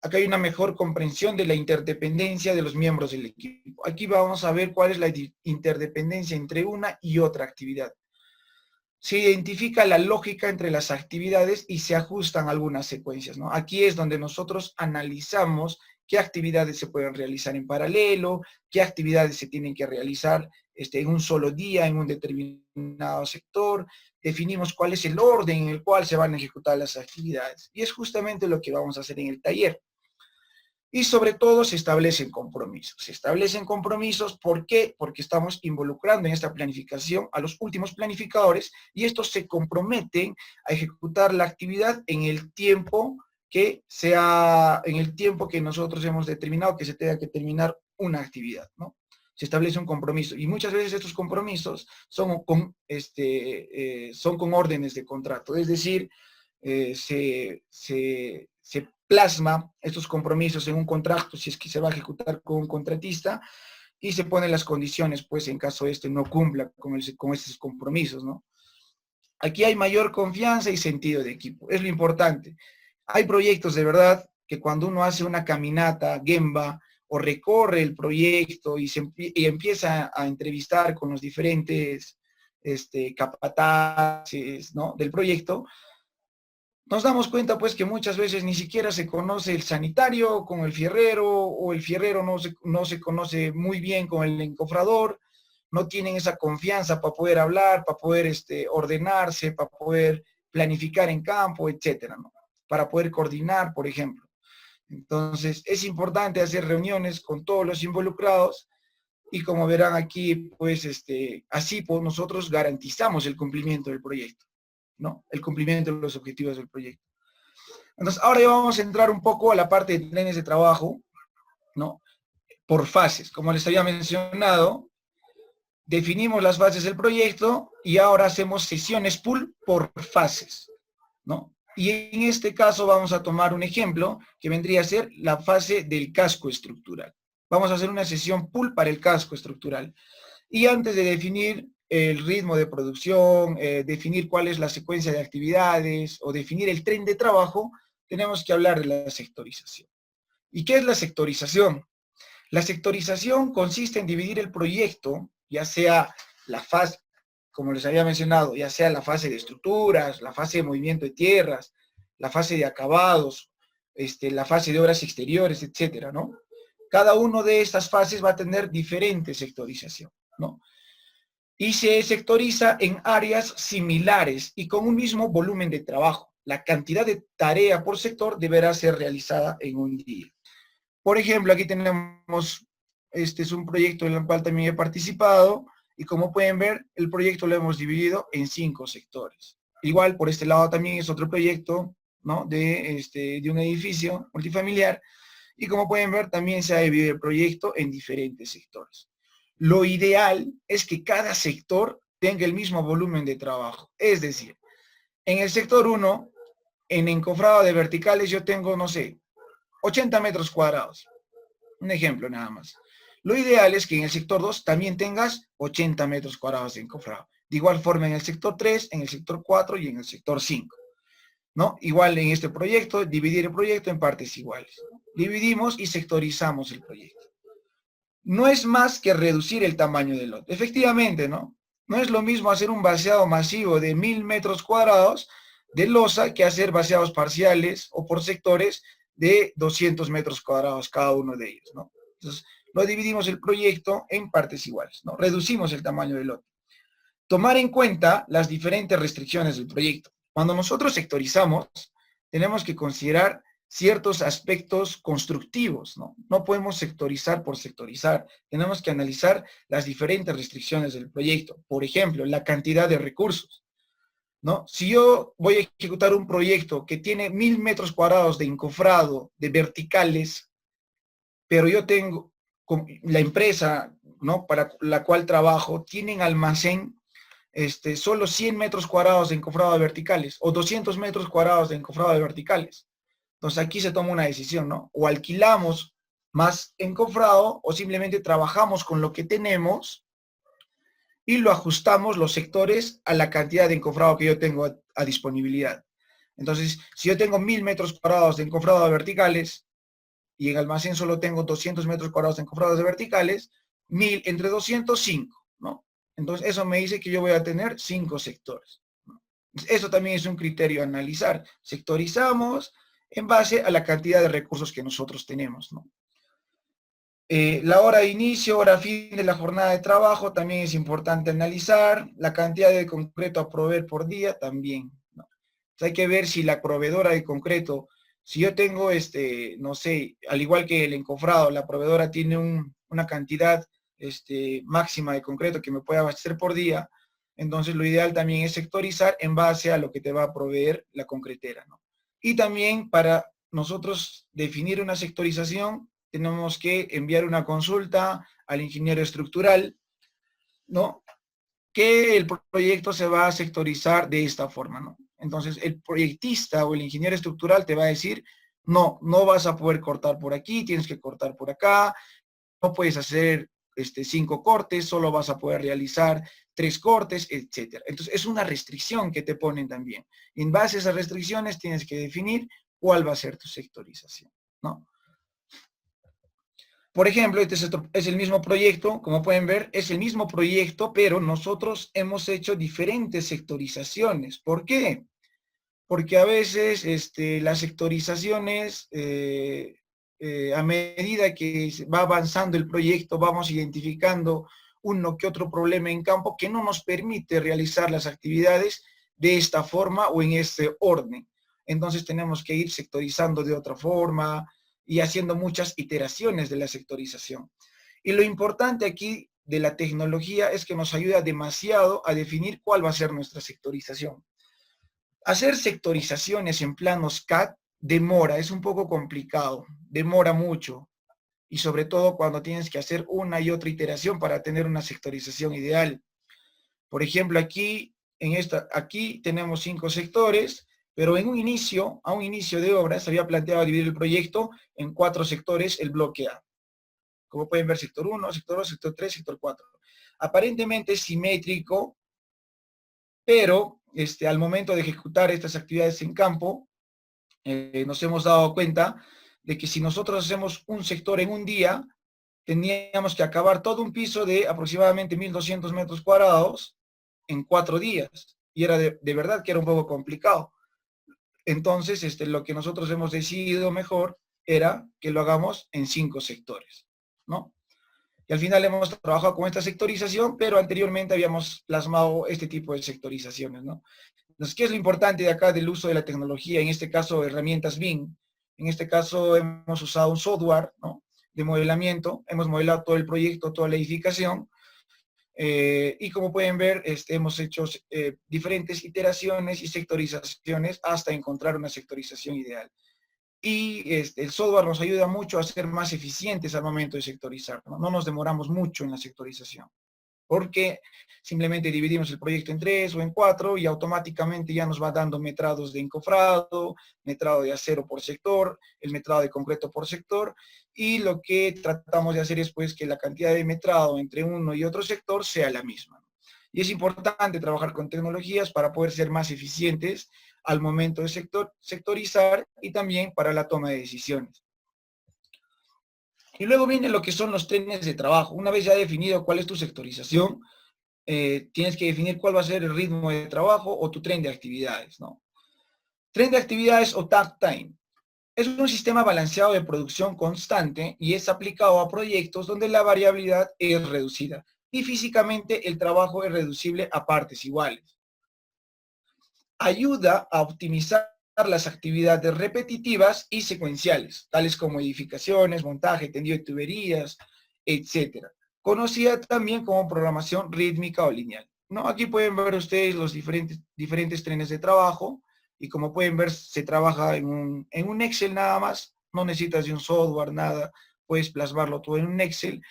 Acá hay una mejor comprensión de la interdependencia de los miembros del equipo. Aquí vamos a ver cuál es la interdependencia entre una y otra actividad. Se identifica la lógica entre las actividades y se ajustan algunas secuencias, ¿no? Aquí es donde nosotros analizamos qué actividades se pueden realizar en paralelo, qué actividades se tienen que realizar en un solo día, en un determinado sector, definimos cuál es el orden en el cual se van a ejecutar las actividades. Y es justamente lo que vamos a hacer en el taller. Y sobre todo se establecen compromisos. Se establecen compromisos, ¿por qué? Porque estamos involucrando en esta planificación a los últimos planificadores y estos se comprometen a ejecutar la actividad en el tiempo que nosotros hemos determinado que se tenga que terminar una actividad, ¿no? Se establece un compromiso y muchas veces estos compromisos son con órdenes de contrato, es decir, se plasma estos compromisos en un contrato si es que se va a ejecutar con un contratista y se ponen las condiciones, pues, en caso no cumpla con estos compromisos, ¿no? Aquí hay mayor confianza y sentido de equipo, es lo importante. Hay proyectos de verdad que cuando uno hace una caminata, gemba, o recorre el proyecto y empieza a entrevistar con los diferentes capataces, ¿no?, del proyecto, nos damos cuenta pues que muchas veces ni siquiera se conoce el sanitario con el fierrero, o el fierrero no se conoce muy bien con el encofrador, no tienen esa confianza para poder hablar, para poder ordenarse, para poder planificar en campo, etcétera, ¿no? Para poder coordinar, por ejemplo. Entonces, es importante hacer reuniones con todos los involucrados y como verán aquí, pues así pues, nosotros garantizamos el cumplimiento del proyecto, ¿no? El cumplimiento de los objetivos del proyecto. Entonces, ahora ya vamos a entrar un poco a la parte de planes de trabajo, ¿no? Por fases. Como les había mencionado, definimos las fases del proyecto y ahora hacemos sesiones pool por fases, ¿no? Y en este caso vamos a tomar un ejemplo que vendría a ser la fase del casco estructural. Vamos a hacer una sesión pool para el casco estructural. Y antes de definir el ritmo de producción, definir cuál es la secuencia de actividades o definir el tren de trabajo, tenemos que hablar de la sectorización. ¿Y qué es la sectorización? La sectorización consiste en dividir el proyecto, ya sea la fase, como les había mencionado, ya sea la fase de estructuras, la fase de movimiento de tierras, la fase de acabados, la fase de obras exteriores, etcétera, ¿no? Cada una de estas fases va a tener diferente sectorización, ¿no? Y se sectoriza en áreas similares y con un mismo volumen de trabajo. La cantidad de tarea por sector deberá ser realizada en un día. Por ejemplo, aquí tenemos, este es un proyecto en el cual también he participado, y como pueden ver, el proyecto lo hemos dividido en 5 sectores. Igual, por este lado también es otro proyecto, ¿no?, de un edificio multifamiliar, y como pueden ver, también se ha dividido el proyecto en diferentes sectores. Lo ideal es que cada sector tenga el mismo volumen de trabajo. Es decir, en el sector 1, en encofrado de verticales, yo tengo, no sé, 80 metros cuadrados. Un ejemplo nada más. Lo ideal es que en el sector 2 también tengas 80 metros cuadrados de encofrado. De igual forma en el sector 3, en el sector 4 y en el sector 5. ¿No? Igual en este proyecto, dividir el proyecto en partes iguales. Dividimos y sectorizamos el proyecto. No es más que reducir el tamaño del lote. Efectivamente, ¿no? No es lo mismo hacer un vaciado masivo de 1000 metros cuadrados de losa que hacer vaciados parciales o por sectores de 200 metros cuadrados cada uno de ellos, ¿no? Entonces, lo dividimos el proyecto en partes iguales, ¿no? Reducimos el tamaño del lote. Tomar en cuenta las diferentes restricciones del proyecto. Cuando nosotros sectorizamos, tenemos que considerar ciertos aspectos constructivos, ¿no? No podemos sectorizar por sectorizar. Tenemos que analizar las diferentes restricciones del proyecto. Por ejemplo, la cantidad de recursos, ¿no? Si yo voy a ejecutar un proyecto que tiene 1000 metros cuadrados de encofrado, de verticales, pero yo tengo, la empresa, ¿no?, para la cual trabajo, tienen almacén solo 100 metros cuadrados de encofrado de verticales o 200 metros cuadrados de encofrado de verticales. Entonces aquí se toma una decisión, ¿no? O alquilamos más encofrado o simplemente trabajamos con lo que tenemos y lo ajustamos los sectores a la cantidad de encofrado que yo tengo a disponibilidad. Entonces, si yo tengo 1000 metros cuadrados de encofrado de verticales y en almacén solo tengo 200 metros cuadrados de encofrados de verticales, 1000 entre 205, ¿no? Entonces, eso me dice que yo voy a tener 5 sectores, ¿no? Eso también es un criterio a analizar. Sectorizamos en base a la cantidad de recursos que nosotros tenemos, ¿no? La hora de inicio, hora fin de la jornada de trabajo también es importante analizar. La cantidad de concreto a proveer por día también, ¿no? Entonces hay que ver si la proveedora de concreto, si yo tengo, no sé, al igual que el encofrado, la proveedora tiene una cantidad máxima de concreto que me puede abastecer por día, entonces lo ideal también es sectorizar en base a lo que te va a proveer la concretera, ¿no? Y también para nosotros definir una sectorización, tenemos que enviar una consulta al ingeniero estructural, ¿no?, que el proyecto se va a sectorizar de esta forma, ¿no? Entonces, el proyectista o el ingeniero estructural te va a decir, no, no vas a poder cortar por aquí, tienes que cortar por acá, no puedes hacer 5 cortes, solo vas a poder realizar 3 cortes, etcétera. Entonces, es una restricción que te ponen también. En base a esas restricciones, tienes que definir cuál va a ser tu sectorización, ¿no? Por ejemplo, este es el mismo proyecto, como pueden ver, es el mismo proyecto, pero nosotros hemos hecho diferentes sectorizaciones. ¿Por qué? Porque a veces las sectorizaciones, a medida que va avanzando el proyecto, vamos identificando uno que otro problema en campo que no nos permite realizar las actividades de esta forma o en este orden. Entonces tenemos que ir sectorizando de otra forma y haciendo muchas iteraciones de la sectorización. Y lo importante aquí de la tecnología es que nos ayuda demasiado a definir cuál va a ser nuestra sectorización. Hacer sectorizaciones en planos CAD demora, es un poco complicado, demora mucho. Y sobre todo cuando tienes que hacer una y otra iteración para tener una sectorización ideal. Por ejemplo, aquí tenemos 5 sectores, pero a un inicio de obra se había planteado dividir el proyecto en 4 sectores, el bloque A. Como pueden ver, sector 1, sector 2, sector 3, sector 4. Aparentemente es simétrico, pero al momento de ejecutar estas actividades en campo, nos hemos dado cuenta de que si nosotros hacemos un sector en un día, teníamos que acabar todo un piso de aproximadamente 1200 metros cuadrados en 4 días. Y era de verdad que era un poco complicado. Entonces, lo que nosotros hemos decidido mejor era que lo hagamos en 5 sectores, ¿no? Y al final hemos trabajado con esta sectorización, pero anteriormente habíamos plasmado este tipo de sectorizaciones, ¿no? Entonces, ¿qué es lo importante de acá del uso de la tecnología? En este caso, herramientas BIM. En este caso, hemos usado un software, ¿no?, de modelamiento. Hemos modelado todo el proyecto, toda la edificación. Y como pueden ver, hemos hecho diferentes iteraciones y sectorizaciones hasta encontrar una sectorización ideal. Y el software nos ayuda mucho a ser más eficientes al momento de sectorizar, ¿no? No nos demoramos mucho en la sectorización, porque simplemente dividimos el proyecto en 3 o en 4 y automáticamente ya nos va dando metrados de encofrado, metrado de acero por sector, el metrado de concreto por sector, y lo que tratamos de hacer es pues que la cantidad de metrado entre uno y otro sector sea la misma. Y es importante trabajar con tecnologías para poder ser más eficientes al momento de sectorizar y también para la toma de decisiones. Y luego viene lo que son los trenes de trabajo. Una vez ya definido cuál es tu sectorización, tienes que definir cuál va a ser el ritmo de trabajo o tu tren de actividades, ¿no? Tren de actividades o takt time. Es un sistema balanceado de producción constante y es aplicado a proyectos donde la variabilidad es reducida y físicamente el trabajo es reducible a partes iguales. Ayuda a optimizar las actividades repetitivas y secuenciales, tales como edificaciones, montaje, tendido de tuberías, etcétera. Conocida también como programación rítmica o lineal, ¿no? Aquí pueden ver ustedes los diferentes trenes de trabajo y como pueden ver se trabaja en un Excel nada más, no necesitas de un software, nada, puedes plasmarlo todo en un Excel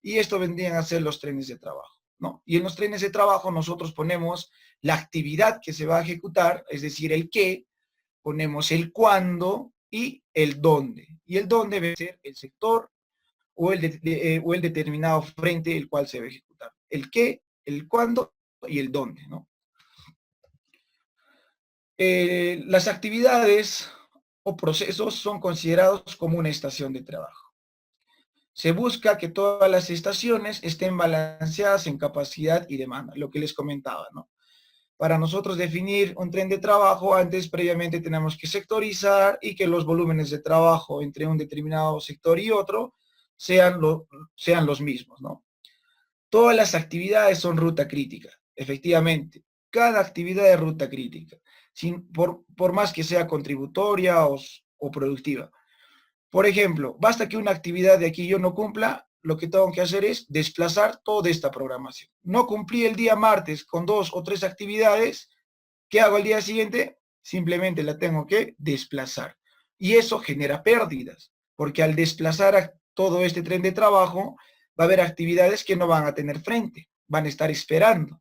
y esto vendrían a ser los trenes de trabajo, ¿no? Y en los trenes de trabajo nosotros ponemos la actividad que se va a ejecutar, es decir, el qué, ponemos el cuándo y el dónde. Y el dónde debe ser el sector o el determinado frente el cual se va a ejecutar. El qué, el cuándo y el dónde, ¿no? Las actividades o procesos son considerados como una estación de trabajo. Se busca que todas las estaciones estén balanceadas en capacidad y demanda, lo que les comentaba, ¿no? Para nosotros definir un tren de trabajo, antes previamente tenemos que sectorizar y que los volúmenes de trabajo entre un determinado sector y otro sean, sean los mismos, ¿no? Todas las actividades son ruta crítica, efectivamente. Cada actividad es ruta crítica, por más que sea contributoria o productiva. Por ejemplo, basta que una actividad de aquí yo no cumpla, lo que tengo que hacer es desplazar toda esta programación. No cumplí el día martes con 2 o 3 actividades, ¿qué hago el día siguiente? Simplemente la tengo que desplazar. Y eso genera pérdidas, porque al desplazar a todo este tren de trabajo, va a haber actividades que no van a tener frente, van a estar esperando.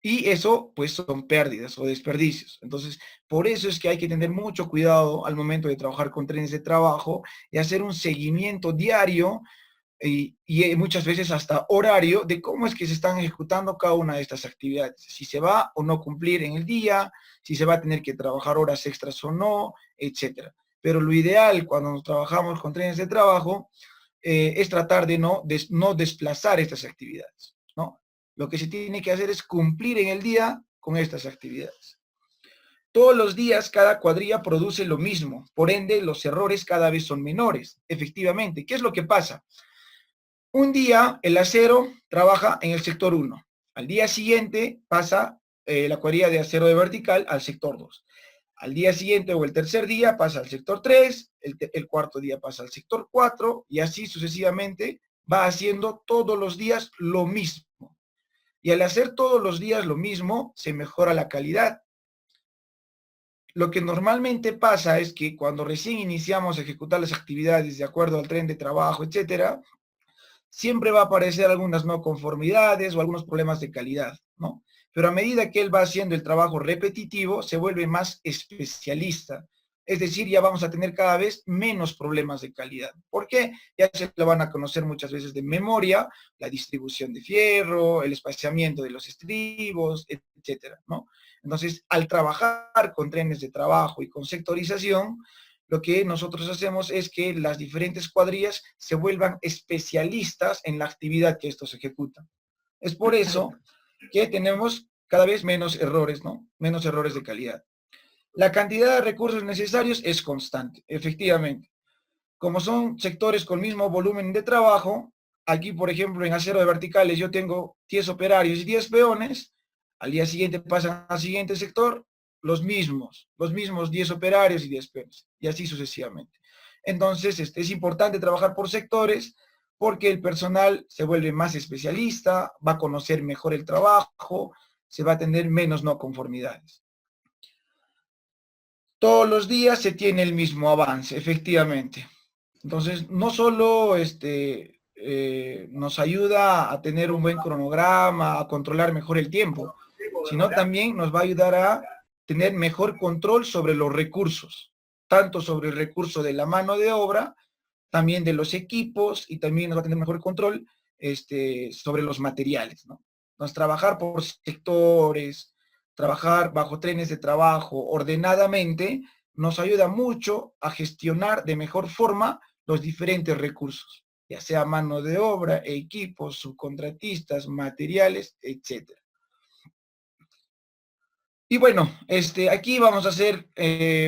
Y eso, pues, son pérdidas o desperdicios. Entonces, por eso es que hay que tener mucho cuidado al momento de trabajar con trenes de trabajo y hacer un seguimiento diario y muchas veces hasta horario de cómo es que se están ejecutando cada una de estas actividades, si se va o no cumplir en el día, si se va a tener que trabajar horas extras o no, etcétera. Pero lo ideal cuando trabajamos con trenes de trabajo es tratar de no desplazar estas actividades, ¿no? Lo que se tiene que hacer es cumplir en el día con estas actividades. Todos los días cada cuadrilla produce lo mismo, por ende los errores cada vez son menores. Efectivamente, ¿qué es lo que pasa? Un día el acero trabaja en el sector 1. Al día siguiente pasa la cuadrilla de acero de vertical al sector 2. Al día siguiente o el tercer día pasa al sector 3, el cuarto día pasa al sector 4 y así sucesivamente va haciendo todos los días lo mismo. Y al hacer todos los días lo mismo, se mejora la calidad. Lo que normalmente pasa es que cuando recién iniciamos a ejecutar las actividades de acuerdo al tren de trabajo, etcétera, siempre va a aparecer algunas no conformidades o algunos problemas de calidad, ¿no? Pero a medida que él va haciendo el trabajo repetitivo, se vuelve más especialista. Es decir, ya vamos a tener cada vez menos problemas de calidad. ¿Por qué? Ya se lo van a conocer muchas veces de memoria, la distribución de fierro, el espaciamiento de los estribos, etcétera, ¿no? Entonces, al trabajar con trenes de trabajo y con sectorización, lo que nosotros hacemos es que las diferentes cuadrillas se vuelvan especialistas en la actividad que estos ejecutan. Es por eso que tenemos cada vez menos errores, ¿no? Menos errores de calidad. La cantidad de recursos necesarios es constante, efectivamente. Como son sectores con mismo volumen de trabajo, aquí, por ejemplo, en acero de verticales yo tengo 10 operarios y 10 peones, al día siguiente pasan al siguiente sector, los mismos 10 operarios y 10 peones, y así sucesivamente. Entonces, es importante trabajar por sectores porque el personal se vuelve más especialista, va a conocer mejor el trabajo, se va a tener menos no conformidades. Todos los días se tiene el mismo avance, efectivamente. Entonces, no solo nos ayuda a tener un buen cronograma, a controlar mejor el tiempo, sino también nos va a ayudar a tener mejor control sobre los recursos, tanto sobre el recurso de la mano de obra, también de los equipos y también nos va a tener mejor control sobre los materiales, ¿no? Entonces, trabajar por sectores, trabajar bajo trenes de trabajo ordenadamente, nos ayuda mucho a gestionar de mejor forma los diferentes recursos. ya sea mano de obra, equipos, subcontratistas, materiales, etc. Y bueno, aquí vamos a hacer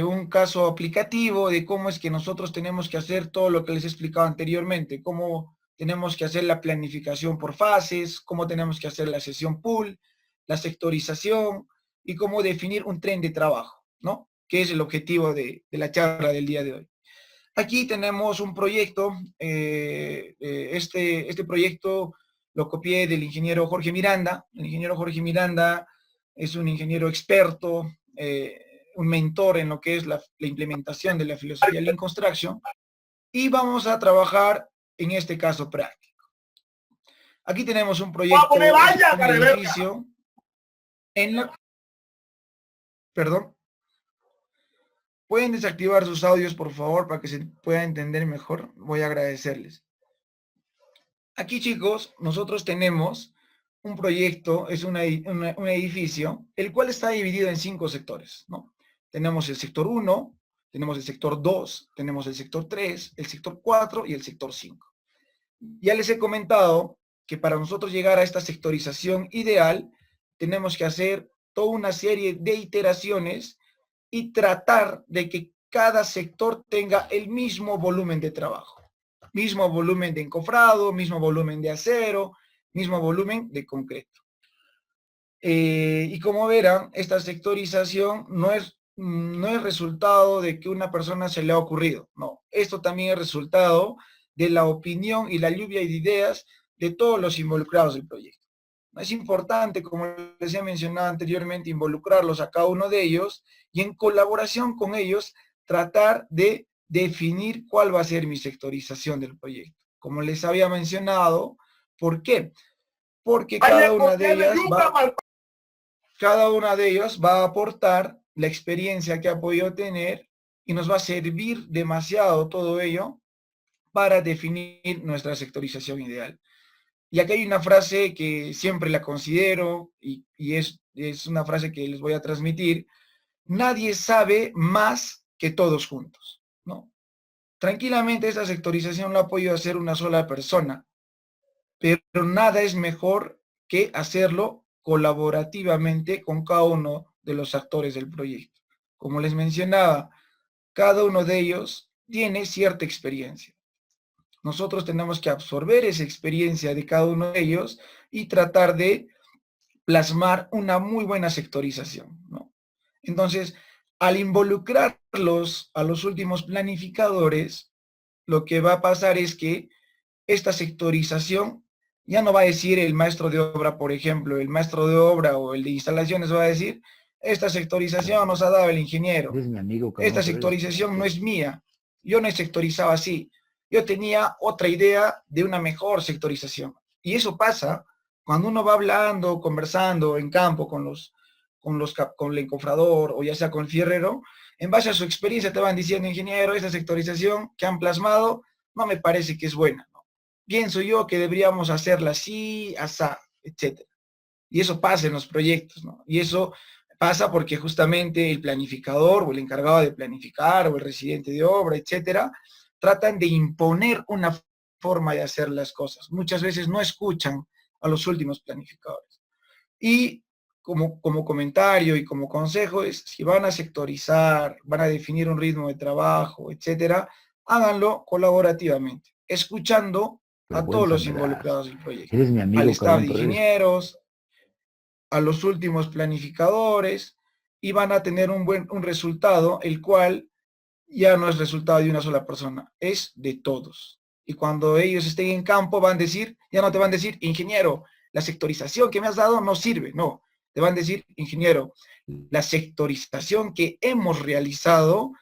un caso aplicativo de cómo es que nosotros tenemos que hacer todo lo que les he explicado anteriormente, cómo tenemos que hacer la planificación por fases, cómo tenemos que hacer la sesión pool, la sectorización y cómo definir un tren de trabajo, ¿no? Que es el objetivo de la charla del día de hoy. Aquí tenemos un proyecto, este proyecto lo copié del ingeniero Jorge Miranda. El ingeniero Jorge Miranda es un ingeniero experto, un mentor en lo que es la implementación de la filosofía Lean Construction, y vamos a trabajar en este caso práctico. Aquí tenemos un proyecto, un edificio, perdón. ¿Pueden desactivar sus audios, por favor, para que se pueda entender mejor? Voy a agradecerles. Aquí, chicos, nosotros tenemos un proyecto, es un edificio, el cual está dividido en 5 sectores, ¿no? Tenemos el sector 1, tenemos el sector 2, tenemos el sector 3, el sector 4 y el sector 5. Ya les he comentado que para nosotros llegar a esta sectorización ideal, tenemos que hacer toda una serie de iteraciones y tratar de que cada sector tenga el mismo volumen de trabajo. Mismo volumen de encofrado, mismo volumen de acero, mismo volumen de concreto. Y como verán, esta sectorización no es resultado de que una persona se le ha ocurrido, no. Esto también es resultado de la opinión y la lluvia de ideas de todos los involucrados del proyecto. Es importante, como les he mencionado anteriormente, involucrarlos a cada uno de ellos y en colaboración con ellos tratar de definir cuál va a ser mi sectorización del proyecto. Como les había mencionado, ¿por qué? Porque cada una de ellas va a aportar la experiencia que ha podido tener y nos va a servir demasiado todo ello para definir nuestra sectorización ideal. Y aquí hay una frase que siempre la considero y es una frase que les voy a transmitir. Nadie sabe más que todos juntos, ¿no? Tranquilamente esta sectorización la ha podido hacer una sola persona, pero nada es mejor que hacerlo colaborativamente con cada uno de los actores del proyecto. Como les mencionaba, cada uno de ellos tiene cierta experiencia. Nosotros tenemos que absorber esa experiencia de cada uno de ellos y tratar de plasmar una muy buena sectorización, ¿no? Entonces, al involucrarlos a los últimos planificadores, lo que va a pasar es que esta sectorización ya no va a decir el maestro de obra, por ejemplo, el maestro de obra o el de instalaciones va a decir, esta sectorización nos ha dado el ingeniero, esta sectorización no es mía, yo no he sectorizado así, yo tenía otra idea de una mejor sectorización. Y eso pasa cuando uno va hablando, conversando en campo con el encofrador o ya sea con el fierrero, en base a su experiencia te van diciendo, ingeniero, esta sectorización que han plasmado no me parece que es buena, ¿no? Pienso yo que deberíamos hacerla así, asá, etc. Y eso pasa en los proyectos, ¿no? Y eso pasa porque justamente el planificador o el encargado de planificar o el residente de obra, etcétera, tratan de imponer una forma de hacer las cosas. Muchas veces no escuchan a los últimos planificadores. Y como comentario y como consejo es, si van a sectorizar, van a definir un ritmo de trabajo, etcétera, háganlo colaborativamente, escuchando a todos los involucrados del proyecto. Eres mi amigo, al staff de ingenieros, a los últimos planificadores, y van a tener un resultado, el cual ya no es resultado de una sola persona, es de todos. Y cuando ellos estén en campo van a decir, ya no te van a decir, ingeniero, la sectorización que me has dado no sirve, no. Te van a decir, ingeniero, la sectorización que hemos realizado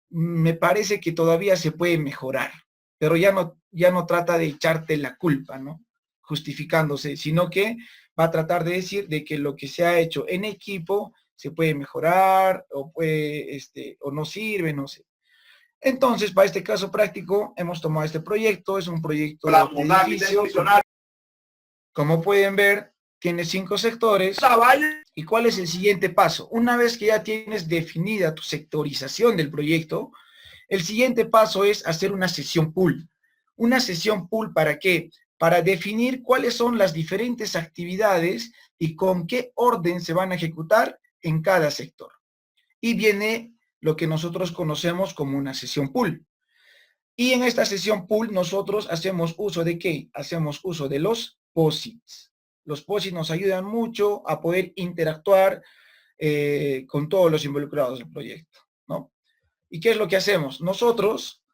me parece que todavía se puede mejorar, pero ya no trata de echarte la culpa, ¿no? Justificándose, sino que va a tratar de decir de que lo que se ha hecho en equipo se puede mejorar o puede, o no sirve, no sé. Entonces, para este caso práctico, hemos tomado este proyecto, es un proyecto de edificio. Como pueden ver, tiene 5 sectores. ¿Y cuál es el siguiente paso? Una vez que ya tienes definida tu sectorización del proyecto, el siguiente paso es hacer una sesión pool. Una sesión pool, ¿para qué? Para definir cuáles son las diferentes actividades y con qué orden se van a ejecutar en cada sector. Y viene lo que nosotros conocemos como una sesión pool. Y en esta sesión pool nosotros hacemos uso ¿de qué? Hacemos uso de los POSITs. Los POSITs nos ayudan mucho a poder interactuar con todos los involucrados del proyecto, ¿no? ¿Y qué es lo que hacemos? Nosotros,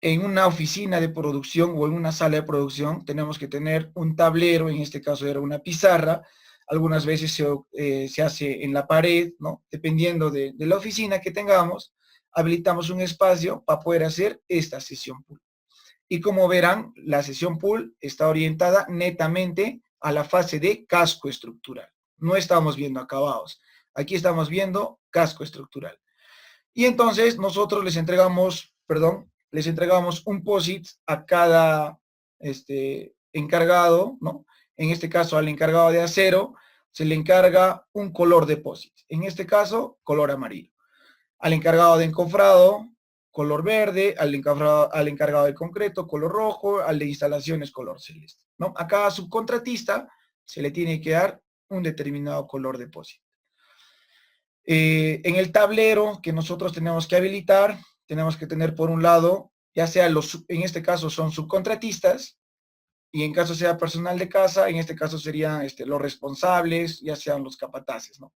en una oficina de producción o en una sala de producción, tenemos que tener un tablero, en este caso era una pizarra, algunas veces se hace en la pared, ¿no? Dependiendo de la oficina que tengamos, habilitamos un espacio para poder hacer esta sesión pool. Y como verán, la sesión pool está orientada netamente a la fase de casco estructural. No estamos viendo acabados. Aquí estamos viendo casco estructural. Y entonces nosotros les entregamos un POSIT a cada encargado, ¿no? En este caso al encargado de acero se le encarga un color de POSIT. En este caso, color amarillo. Al encargado de encofrado, color verde, al encargado de concreto, color rojo, al de instalaciones, color celeste, ¿no? A cada subcontratista se le tiene que dar un determinado color de POSIT. En el tablero que nosotros tenemos que habilitar, tenemos que tener por un lado, ya sea en este caso son subcontratistas, y en caso sea personal de casa, en este caso serían los responsables, ya sean los capataces, ¿no?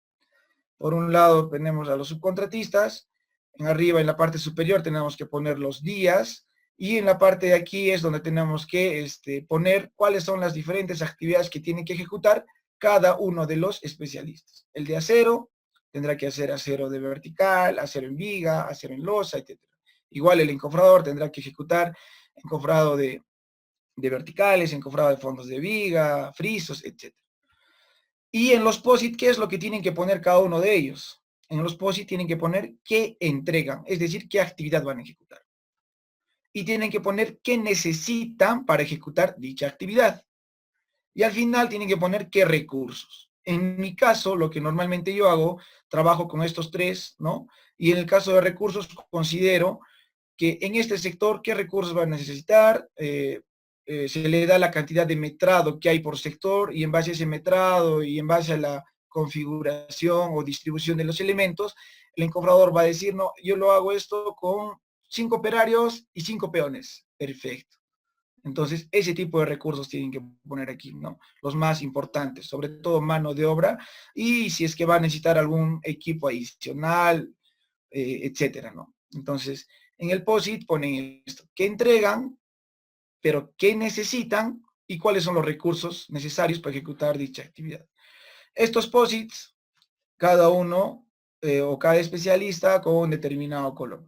Por un lado tenemos a los subcontratistas, en arriba en la parte superior tenemos que poner los días, y en la parte de aquí es donde tenemos que poner cuáles son las diferentes actividades que tienen que ejecutar cada uno de los especialistas. El de acero tendrá que hacer acero de vertical, acero en viga, acero en losa, etc. Igual el encofrador tendrá que ejecutar encofrado de verticales, encofrado de fondos de viga, frisos, etc. Y en los POSIT, ¿qué es lo que tienen que poner cada uno de ellos? En los POSIT tienen que poner qué entregan, es decir, qué actividad van a ejecutar. Y tienen que poner qué necesitan para ejecutar dicha actividad. Y al final tienen que poner qué recursos. En mi caso, lo que normalmente yo hago, trabajo con estos tres, ¿no? Y en el caso de recursos, considero que en este sector, ¿qué recursos van a necesitar? Se le da la cantidad de metrado que hay por sector, y en base a ese metrado y en base a la configuración o distribución de los elementos, el encofrador va a decir, no, yo lo hago esto con 5 operarios y 5 peones. Perfecto. Entonces, ese tipo de recursos tienen que poner aquí, ¿no? Los más importantes, sobre todo mano de obra, y si es que va a necesitar algún equipo adicional, etcétera, ¿no? Entonces, en el POSIT ponen esto, qué entregan, pero qué necesitan y cuáles son los recursos necesarios para ejecutar dicha actividad. Estos POSITs, cada uno o cada especialista con un determinado color.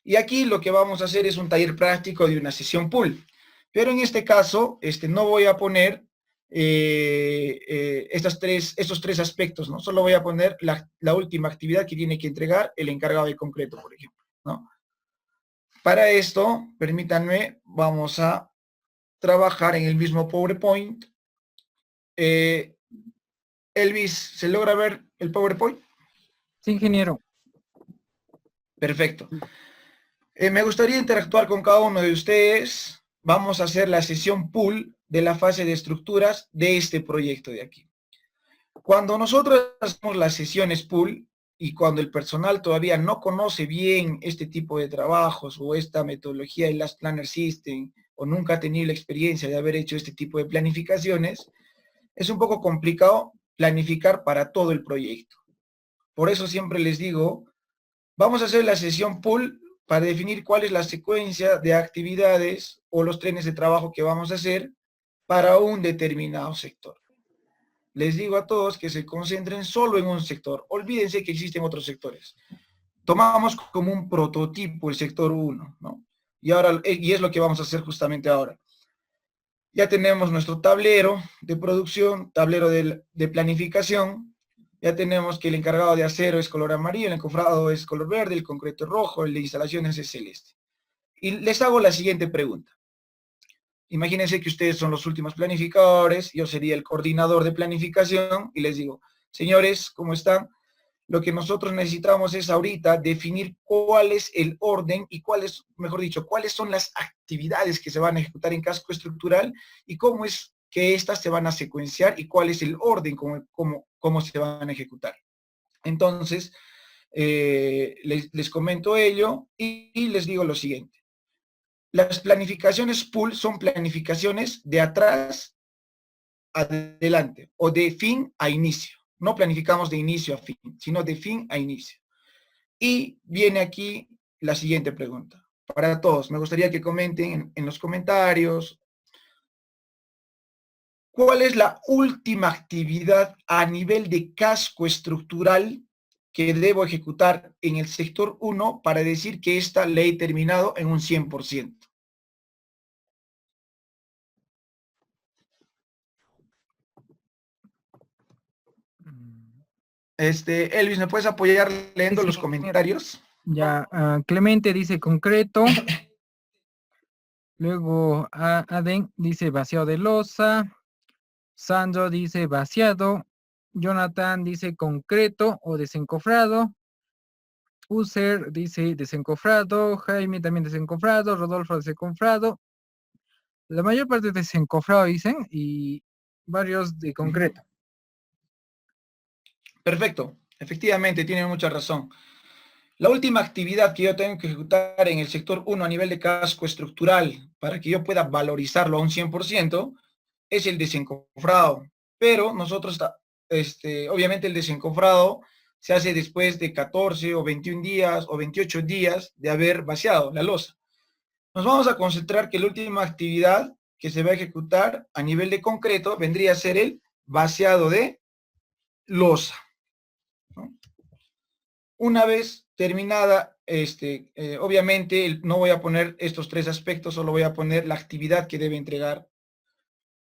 Y aquí lo que vamos a hacer es un taller práctico de una sesión pool. Pero en este caso, no voy a poner estos tres aspectos, ¿no? Solo voy a poner la última actividad que tiene que entregar el encargado de concreto, por ejemplo, ¿no? Para esto, permítanme, vamos a trabajar en el mismo PowerPoint. Elvis, ¿se logra ver el PowerPoint? Sí, ingeniero. Perfecto. Me gustaría interactuar con cada uno de ustedes. Vamos a hacer la sesión pool de la fase de estructuras de este proyecto de aquí. Cuando nosotros hacemos las sesiones pool y cuando el personal todavía no conoce bien este tipo de trabajos o esta metodología de Last Planner System o nunca ha tenido la experiencia de haber hecho este tipo de planificaciones, es un poco complicado planificar para todo el proyecto. Por eso siempre les digo, vamos a hacer la sesión pool para definir cuál es la secuencia de actividades o los trenes de trabajo que vamos a hacer para un determinado sector. Les digo a todos que se concentren solo en un sector. Olvídense que existen otros sectores. Tomamos como un prototipo el sector 1, ¿no? Y es lo que vamos a hacer justamente ahora. Ya tenemos nuestro tablero de producción, tablero de planificación. Ya tenemos que el encargado de acero es color amarillo, el encofrado es color verde, el concreto es rojo, el de instalaciones es celeste. Y les hago la siguiente pregunta. Imagínense que ustedes son los últimos planificadores, yo sería el coordinador de planificación, y les digo, señores, ¿cómo están? lo que nosotros necesitamos es ahorita definir cuál es el orden y cuáles, mejor dicho, cuáles son las actividades que se van a ejecutar en casco estructural y cómo es que éstas se van a secuenciar y cuál es el orden, cómo se van a ejecutar. Entonces, les comento ello y les digo lo siguiente. Las planificaciones pool son planificaciones de atrás a adelante o de fin a inicio. No planificamos de inicio a fin, sino de fin a inicio. Y viene aquí la siguiente pregunta. Para todos, me gustaría que comenten en los comentarios. ¿Cuál es la última actividad a nivel de casco estructural que debo ejecutar en el sector 1 para decir que esta la he terminado en un 100%? Elvis, ¿me puedes apoyar leyendo Sí, los mira, comentarios? ya, Clemente dice concreto. Luego Aden dice vaciado de losa. Sandro dice vaciado. Jonathan dice concreto o desencofrado. User dice desencofrado. Jaime también desencofrado. Rodolfo desencofrado. La mayor parte de desencofrado dicen y varios de concreto. Perfecto, efectivamente, tienen mucha razón. La última actividad que yo tengo que ejecutar en el sector 1 a nivel de casco estructural para que yo pueda valorizarlo a un 100% es el desencofrado. Pero nosotros, obviamente el desencofrado se hace después de 14 o 21 días o 28 días de haber vaciado la losa. Nos vamos a concentrar que la última actividad que se va a ejecutar a nivel de concreto vendría a ser el vaciado de losa, ¿no? Una vez terminada, obviamente no voy a poner estos tres aspectos, solo voy a poner la actividad que debe entregar.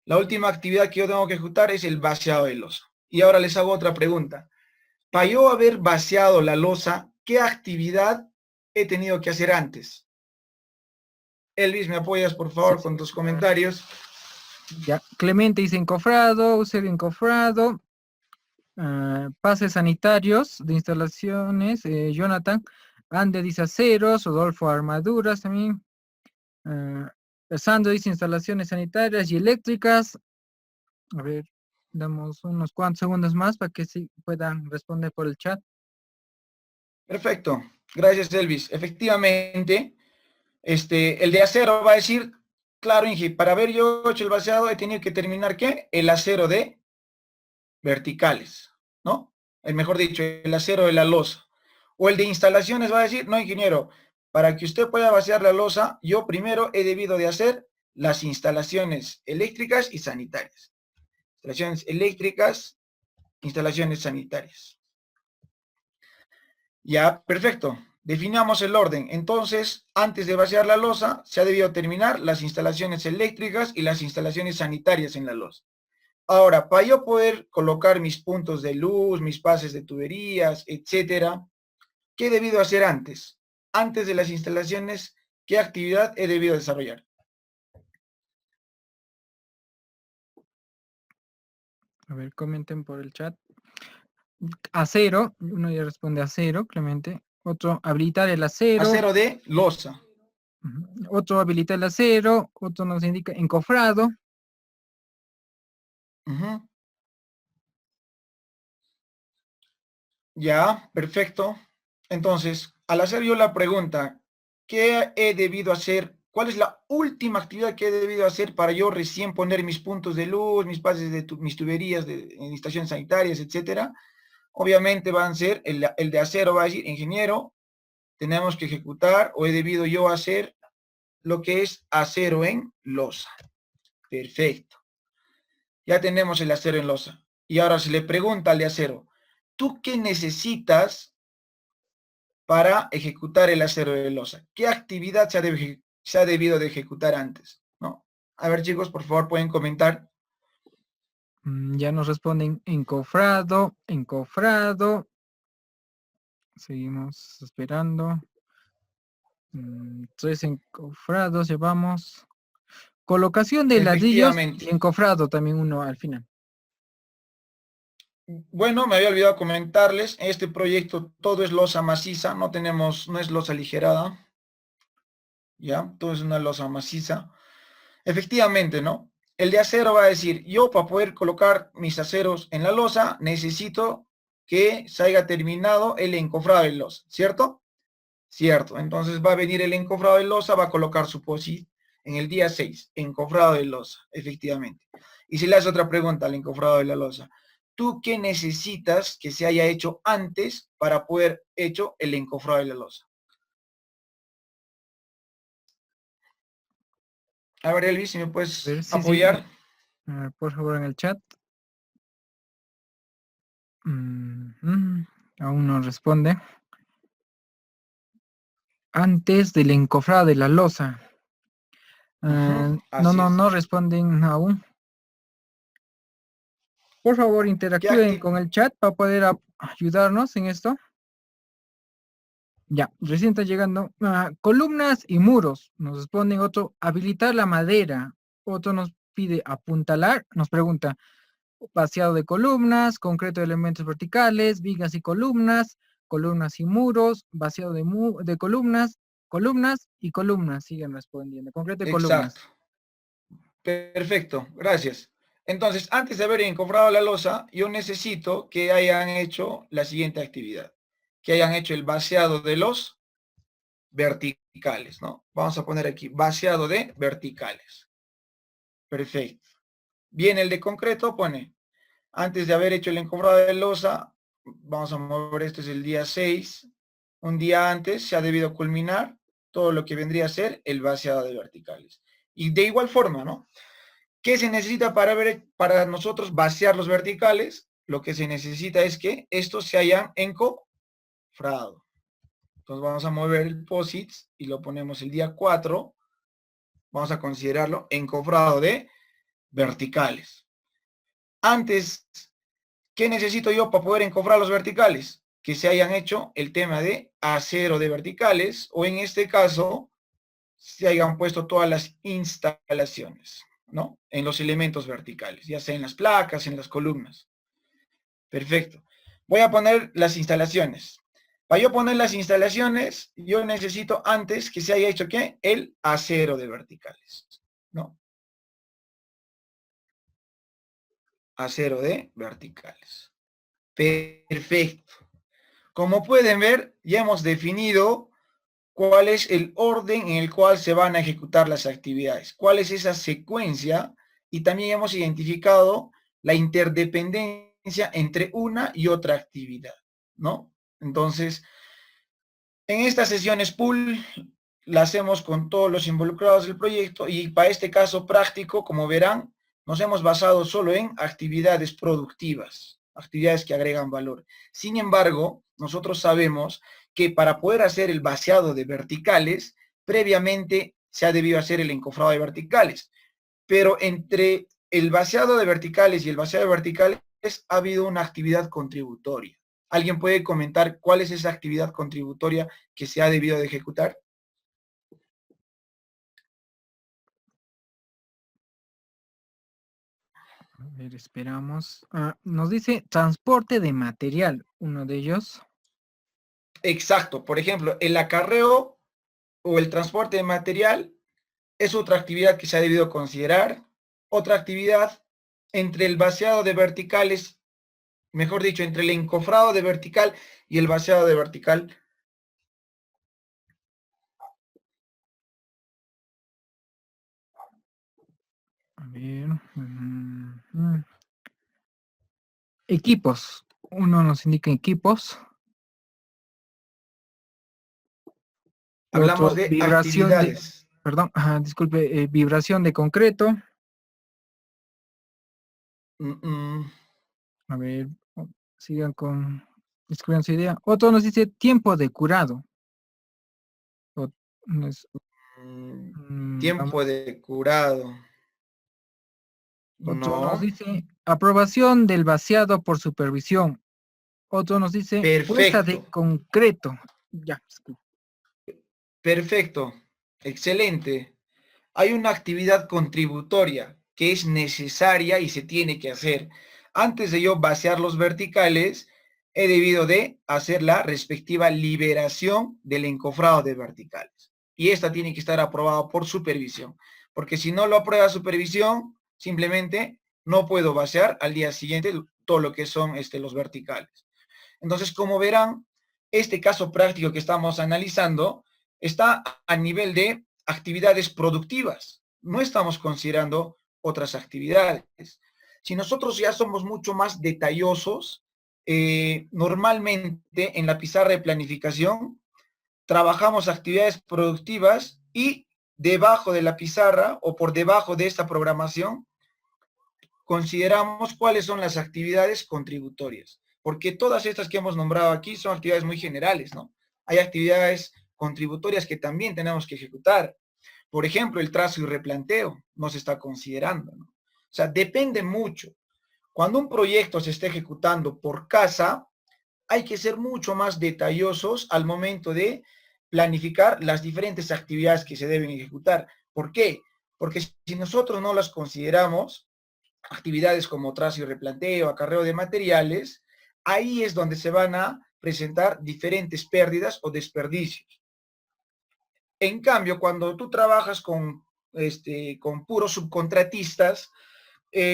La última actividad que yo tengo que ejecutar es el vaciado de losa. Y ahora les hago otra pregunta. Para yo haber vaciado la losa, ¿qué actividad he tenido que hacer antes? Elvis, ¿me apoyas por favor con tus comentarios? Ya, Clemente dice encofrado, User encofrado. Pases sanitarios de instalaciones, Jonathan. Ande dice aceros, Rodolfo armaduras también. Sandro dice instalaciones sanitarias y eléctricas. A ver, damos unos cuantos segundos más para que sí puedan responder por el chat. Perfecto. Gracias, Elvis. Efectivamente, el de acero va a decir, claro, Ingi, para haber yo hecho el vaciado he tenido que terminar, ¿qué? El acero de verticales, ¿no? Mejor dicho, el acero de la losa. O el de instalaciones va a decir, no, ingeniero, para que usted pueda vaciar la losa, yo primero he debido de hacer las instalaciones eléctricas y sanitarias. Instalaciones eléctricas, instalaciones sanitarias. Ya, perfecto. Definamos el orden. Entonces, antes de vaciar la losa, se ha debido terminar las instalaciones eléctricas y las instalaciones sanitarias en la losa. Ahora, para yo poder colocar mis puntos de luz, mis pases de tuberías, etcétera, ¿qué he debido hacer antes? Antes de las instalaciones, ¿qué actividad he debido desarrollar? A ver, comenten por el chat. Acero, uno ya responde acero, Clemente. Otro, habilitar el acero. Acero de losa. Otro habilita el acero, otro nos indica encofrado. Ya, perfecto. Entonces, al hacer yo la pregunta, ¿qué he debido hacer? ¿Cuál es la última actividad que he debido hacer para yo recién poner mis puntos de luz, mis pases de mis tuberías en estaciones sanitarias, etcétera? Obviamente van a ser, el de acero va a decir, ingeniero, tenemos que ejecutar o he debido yo hacer lo que es acero en losa. Perfecto. Ya tenemos el acero en losa. Y ahora se le pregunta al de acero, ¿tú qué necesitas para ejecutar el acero de losa? ¿Qué actividad se ha debido de ejecutar antes? ¿No? A ver, chicos, por favor, pueden comentar. Ya nos responden encofrado, encofrado. Seguimos esperando. 3 encofrados llevamos. Colocación de ladrillos y Efectivamente. encofrado también uno al final. Bueno, me había olvidado comentarles, en este proyecto todo es losa maciza, no es losa aligerada, ¿ya? Todo es una losa maciza. Efectivamente, ¿no? El de acero va a decir, yo para poder colocar mis aceros en la losa, necesito que se haya terminado el encofrado de losa, ¿cierto? Cierto. Entonces va a venir el encofrado de losa, va a colocar su POSIT en el día 6, encofrado de losa, efectivamente. Y si le hace otra pregunta al encofrado de la losa, ¿tú qué necesitas que se haya hecho antes para poder hecho el encofrado de la losa? A ver, Elvis, si me A ver, puedes sí, sí, apoyar. por favor en el chat. Aún no responde. Antes del encofrado de la losa. No, Así no, es. no responden aún. Por favor, ¿Qué interactúen acti- con el chat para poder ayudarnos en esto. Ya, recién está llegando. Columnas y muros. Nos responden otro, habilitar la madera. Otro nos pide apuntalar. Nos pregunta, vaciado de columnas, concreto de elementos verticales, vigas y columnas, columnas y muros, vaciado de columnas, columnas y columnas. Siguen respondiendo. Concreto y Exacto. columnas. Perfecto, gracias. Entonces, antes de haber encofrado la losa, yo necesito que hayan hecho la siguiente actividad. Que hayan hecho el vaciado de los verticales, ¿no? Vamos a poner aquí, vaciado de verticales. Perfecto. Viene el de concreto, pone, antes de haber hecho el encofrado de losa, vamos a mover, este es el día 6, un día antes se ha debido culminar todo lo que vendría a ser el vaciado de verticales. Y de igual forma, ¿no? ¿Qué se necesita para nosotros vaciar los verticales? Lo que se necesita es que estos se hayan encofrado. Entonces vamos a mover el POSIX y lo ponemos el día 4. Vamos a considerarlo encofrado de verticales. Antes, ¿qué necesito yo para poder encofrar los verticales? Que se hayan hecho el tema de acero de verticales, o en este caso, se hayan puesto todas las instalaciones, ¿no? En los elementos verticales, ya sea en las placas, en las columnas. Perfecto. Voy a poner las instalaciones. Para yo poner las instalaciones, yo necesito antes que se haya hecho, ¿qué? El acero de verticales, ¿no? Acero de verticales. Perfecto. Como pueden ver, ya hemos definido cuál es el orden en el cual se van a ejecutar las actividades, cuál es esa secuencia, y también hemos identificado la interdependencia entre una y otra actividad, ¿no? Entonces, en estas sesiones pool la hacemos con todos los involucrados del proyecto, y para este caso práctico, como verán, nos hemos basado solo en actividades productivas, actividades que agregan valor. Sin embargo, nosotros sabemos que para poder hacer el vaciado de verticales, previamente se ha debido hacer el encofrado de verticales. Pero entre el vaciado de verticales y el vaciado de verticales ha habido una actividad contributoria. ¿Alguien puede comentar cuál es esa actividad contributoria que se ha debido de ejecutar? A ver, esperamos. Nos dice transporte de material, uno de ellos. Exacto. Por ejemplo, el acarreo o el transporte de material es otra actividad que se ha debido considerar. Otra actividad entre el vaciado de verticales, mejor dicho, entre el encofrado de vertical y el vaciado de vertical. A ver. Equipos. Uno nos indica equipos. Hablamos Otro, de vibración de, actividades. perdón, disculpe, vibración de concreto. A ver, sigan con, escriban su idea. Otro nos dice tiempo de curado. O- nos- Tiempo vamos. de curado. Otro nos No. dice aprobación del vaciado por supervisión. Otro nos dice puesta de Perfecto. concreto. Ya, disculpe. Perfecto. Excelente. Hay una actividad contributoria que es necesaria y se tiene que hacer. antes de yo vaciar los verticales, he debido de hacer la respectiva liberación del encofrado de verticales. Y esta tiene que estar aprobada por supervisión, porque si no lo aprueba supervisión, simplemente no puedo vaciar al día siguiente todo lo que son los verticales. Entonces, como verán, este caso práctico que estamos analizando está a nivel de actividades productivas. No estamos considerando otras actividades. Si nosotros ya somos mucho más detallosos, normalmente en la pizarra de planificación trabajamos actividades productivas y debajo de la pizarra o por debajo de esta programación consideramos cuáles son las actividades contributorias, porque todas estas que hemos nombrado aquí son actividades muy generales, ¿no? Hay actividades contributorias que también tenemos que ejecutar. Por ejemplo, el trazo y replanteo no se está considerando, ¿no? O sea, depende mucho. Cuando un proyecto se está ejecutando por casa, hay que ser mucho más detallosos al momento de planificar las diferentes actividades que se deben ejecutar. ¿Por qué? Porque si nosotros no las consideramos, actividades como trazo y replanteo, acarreo de materiales, ahí es donde se van a presentar diferentes pérdidas o desperdicios. En cambio, cuando tú trabajas con puros subcontratistas,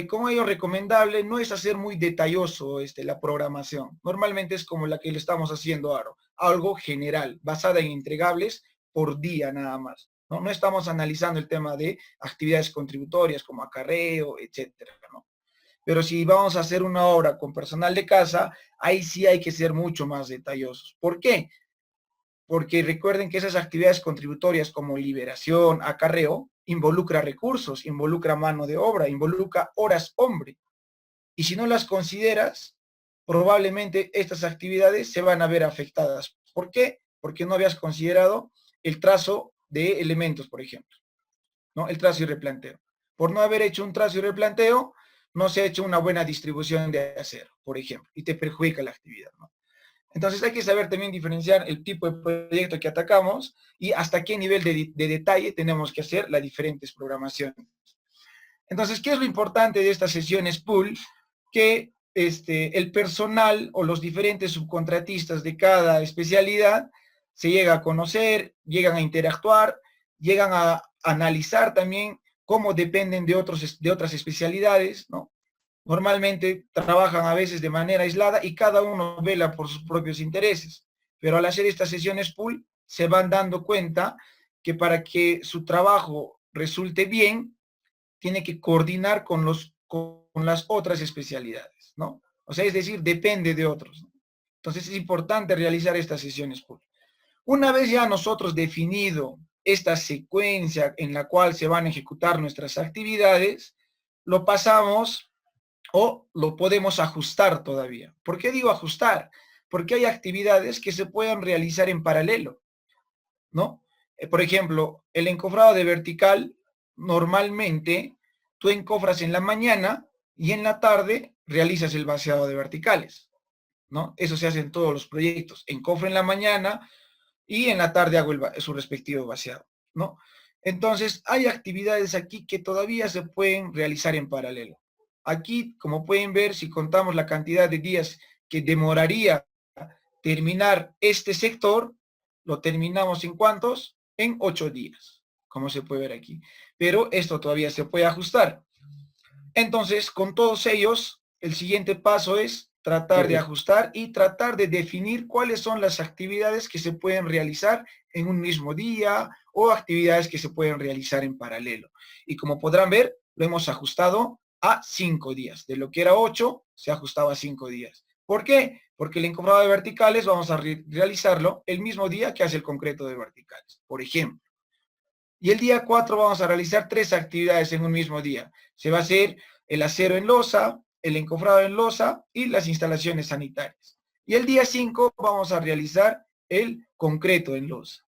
con ello recomendable no es hacer muy detalloso la programación. Normalmente es como la que le estamos haciendo ahora, algo general, basada en entregables por día nada más. ¿No? No estamos analizando el tema de actividades contributorias como acarreo, etcétera, ¿no? Pero si vamos a hacer una obra con personal de casa, ahí sí hay que ser mucho más detallosos. ¿Por qué? Porque recuerden que esas actividades contributorias como liberación, acarreo, involucra recursos, involucra mano de obra, involucra horas hombre. Y si no las consideras, probablemente estas actividades se van a ver afectadas. ¿Por qué? Porque no habías considerado el trazo de elementos, por ejemplo, ¿no? El trazo y replanteo. Por no haber hecho un trazo y replanteo, no se ha hecho una buena distribución de acero, por ejemplo, y te perjudica la actividad, ¿no? Entonces hay que saber también diferenciar el tipo de proyecto que atacamos y hasta qué nivel de detalle tenemos que hacer las diferentes programaciones. Entonces, ¿qué es lo importante de estas sesiones pool? Que el personal o los diferentes subcontratistas de cada especialidad se llega a conocer, llegan a interactuar, llegan a analizar también cómo dependen de otras especialidades, ¿no? Normalmente trabajan a veces de manera aislada y cada uno vela por sus propios intereses. Pero al hacer estas sesiones pool, se van dando cuenta que para que su trabajo resulte bien, tiene que coordinar con las otras especialidades, ¿no? O sea, es decir, depende de otros, ¿no? Entonces es importante realizar estas sesiones pool. Una vez ya nosotros definido esta secuencia en la cual se van a ejecutar nuestras actividades, lo pasamos o lo podemos ajustar todavía. ¿Por qué digo ajustar? Porque hay actividades que se pueden realizar en paralelo, ¿no? Por ejemplo, el encofrado de vertical, normalmente tú encofras en la mañana y en la tarde realizas el vaciado de verticales, ¿no? Eso se hace en todos los proyectos. Encofro en la mañana y en la tarde hago su respectivo vaciado, ¿no? Entonces, hay actividades aquí que todavía se pueden realizar en paralelo. Aquí, como pueden ver, si contamos la cantidad de días que demoraría terminar este sector, lo terminamos en ¿cuántos? En 8 días, como se puede ver aquí. Pero esto todavía se puede ajustar. Entonces, con todos ellos, el siguiente paso es tratar de ajustar y tratar de definir cuáles son las actividades que se pueden realizar en un mismo día o actividades que se pueden realizar en paralelo. Y como podrán ver, lo hemos ajustado a 5 días. De lo que era 8, se ajustaba a 5 días. ¿Por qué? Porque el encofrado de verticales vamos a realizarlo el mismo día que hace el concreto de verticales, por ejemplo. Y el día 4 vamos a realizar 3 actividades en un mismo día. Se va a hacer el acero en losa, el encofrado en losa y las instalaciones sanitarias. Y el día 5 vamos a realizar el concreto en losa.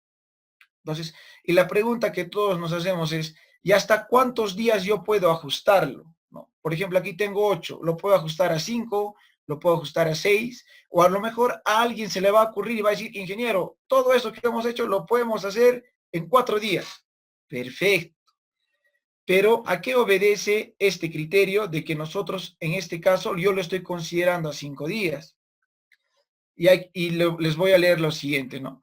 Entonces, y la pregunta que todos nos hacemos es, ¿y hasta cuántos días yo puedo ajustarlo? ¿No? Por ejemplo, aquí tengo 8, lo puedo ajustar a 5, lo puedo ajustar a 6, o a lo mejor a alguien se le va a ocurrir y va a decir, ingeniero, todo eso que hemos hecho lo podemos hacer en 4 días. Perfecto. Pero ¿a qué obedece este criterio de que nosotros, en este caso, yo lo estoy considerando a 5 días? Les voy a leer lo siguiente, ¿no?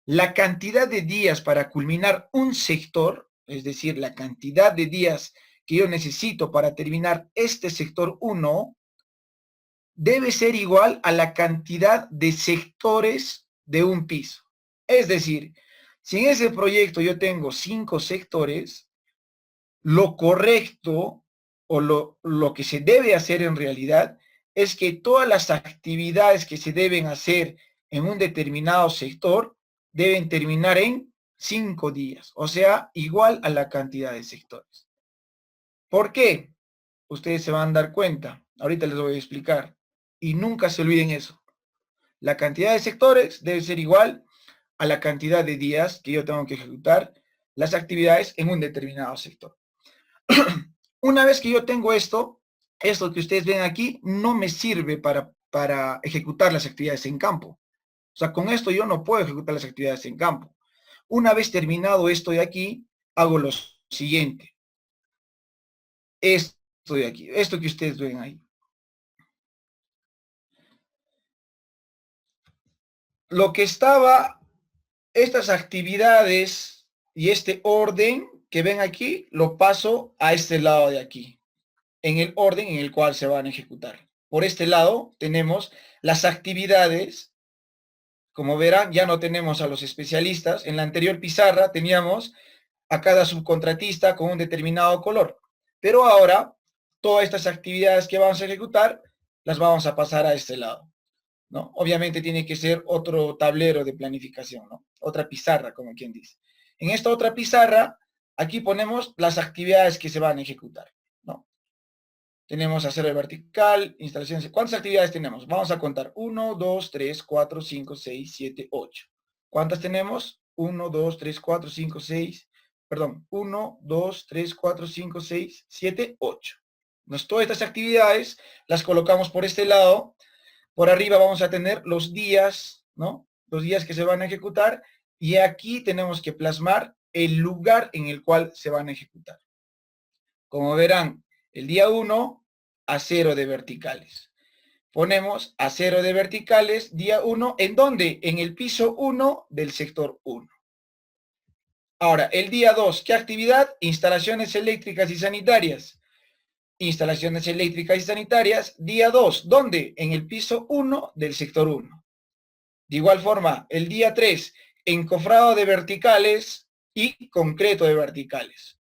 La cantidad de días para culminar un sector, es decir, la cantidad de días que yo necesito para terminar este sector 1, debe ser igual a la cantidad de sectores de un piso. Es decir, si en ese proyecto yo tengo 5 sectores, lo correcto o lo que se debe hacer en realidad es que todas las actividades que se deben hacer en un determinado sector deben terminar en 5 días, o sea, igual a la cantidad de sectores. ¿Por qué? Ustedes se van a dar cuenta, ahorita les voy a explicar, y nunca se olviden eso. La cantidad de sectores debe ser igual a la cantidad de días que yo tengo que ejecutar las actividades en un determinado sector. Una vez que yo tengo esto que ustedes ven aquí no me sirve para ejecutar las actividades en campo. O sea, con esto yo no puedo ejecutar las actividades en campo. Una vez terminado esto de aquí, hago lo siguiente. Esto de aquí, esto que ustedes ven ahí. Lo que estaba, estas actividades y este orden que ven aquí, lo paso a este lado de aquí, en el orden en el cual se van a ejecutar. Por este lado tenemos las actividades. Como verán, ya no tenemos a los especialistas. En la anterior pizarra teníamos a cada subcontratista con un determinado color. Pero ahora, todas estas actividades que vamos a ejecutar, las vamos a pasar a este lado, ¿no? Obviamente tiene que ser otro tablero de planificación, ¿no? Otra pizarra, como quien dice. En esta otra pizarra, aquí ponemos las actividades que se van a ejecutar, ¿no? Tenemos acero de vertical, instalaciones. ¿Cuántas actividades tenemos? Vamos a contar. 1, 2, 3, 4, 5, 6, 7, 8. ¿Cuántas tenemos? 1, 2, 3, 4, 5, 6. Perdón. 1, 2, 3, 4, 5, 6, 7, 8. Todas estas actividades las colocamos por este lado. Por arriba vamos a tener los días, ¿no? Los días que se van a ejecutar. Y aquí tenemos que plasmar el lugar en el cual se van a ejecutar. Como verán, el día 1, acero de verticales. Ponemos acero de verticales, día 1, ¿en dónde? En el piso 1 del sector 1. Ahora, el día 2, ¿qué actividad? Instalaciones eléctricas y sanitarias. Instalaciones eléctricas y sanitarias, día 2, ¿dónde? En el piso 1 del sector 1. De igual forma, el día 3, encofrado de verticales y concreto de verticales.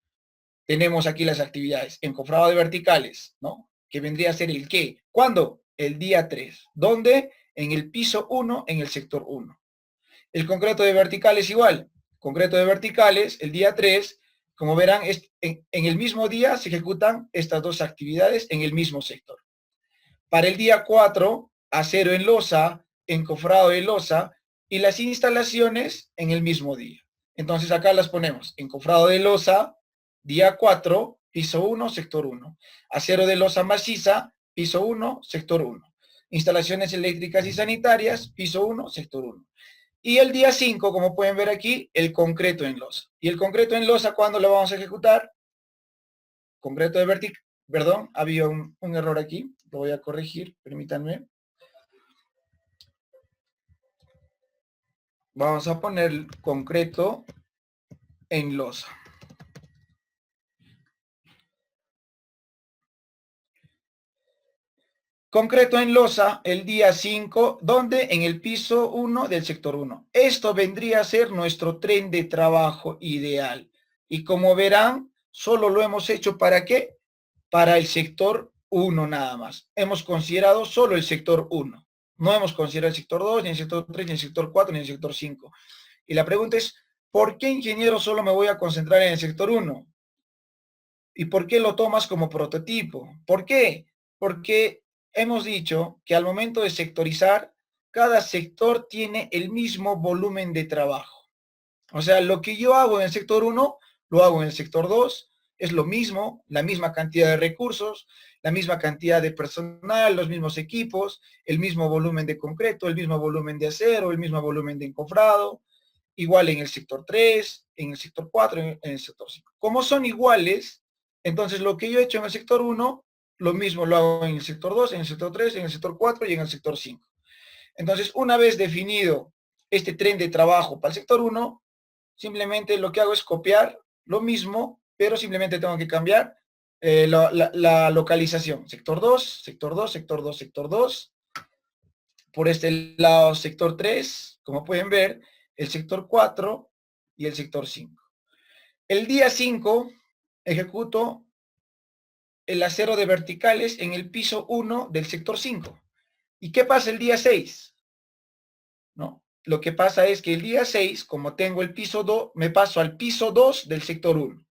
Tenemos aquí las actividades, encofrado de verticales, ¿no? Que vendría a ser el qué. ¿Cuándo? El día 3. ¿Dónde? En el piso 1, en el sector 1. El concreto de verticales igual. Concreto de verticales, el día 3, como verán, en el mismo día se ejecutan estas dos actividades en el mismo sector. Para el día 4, acero en losa, encofrado de losa y las instalaciones en el mismo día. Entonces acá las ponemos, encofrado de losa, día 4, piso 1, sector 1. Acero de losa maciza, piso 1, sector 1. Instalaciones eléctricas y sanitarias, piso 1, sector 1. Y el día 5, como pueden ver aquí, el concreto en losa. ¿Y el concreto en losa cuándo lo vamos a ejecutar? Concreto de vertical, perdón, había un error aquí, lo voy a corregir, permítanme. Vamos a poner concreto en losa. Concreto en losa el día 5, ¿dónde? En el piso 1 del sector 1. Esto vendría a ser nuestro tren de trabajo ideal. Y como verán, solo lo hemos hecho ¿para qué? Para el sector 1 nada más. Hemos considerado solo el sector 1. No hemos considerado el sector 2, ni el sector 3, ni el sector 4, ni el sector 5. Y la pregunta es, ¿por qué, ingeniero, solo me voy a concentrar en el sector 1? ¿Y por qué lo tomas como prototipo? ¿Por qué? Porque hemos dicho que al momento de sectorizar, cada sector tiene el mismo volumen de trabajo. O sea, lo que yo hago en el sector 1, lo hago en el sector 2, es lo mismo, la misma cantidad de recursos, la misma cantidad de personal, los mismos equipos, el mismo volumen de concreto, el mismo volumen de acero, el mismo volumen de encofrado, igual en el sector 3, en el sector 4, en el sector 5. Como son iguales, Entonces, lo que yo he hecho en el sector 1, lo mismo lo hago en el sector 2, en el sector 3, en el sector 4 y en el sector 5. Entonces, una vez definido este tren de trabajo para el sector 1, simplemente lo que hago es copiar lo mismo, pero simplemente tengo que cambiar la localización. Sector 2, sector 2, sector 2, sector 2. Por este lado, sector 3, como pueden ver, el sector 4 y el sector 5. El día 5 ejecuto el acero de verticales en el piso 1 del sector 5. ¿Y qué pasa el día 6? ¿No? Lo que pasa es que el día 6, como tengo el piso 2, me paso al piso 2 del sector 1.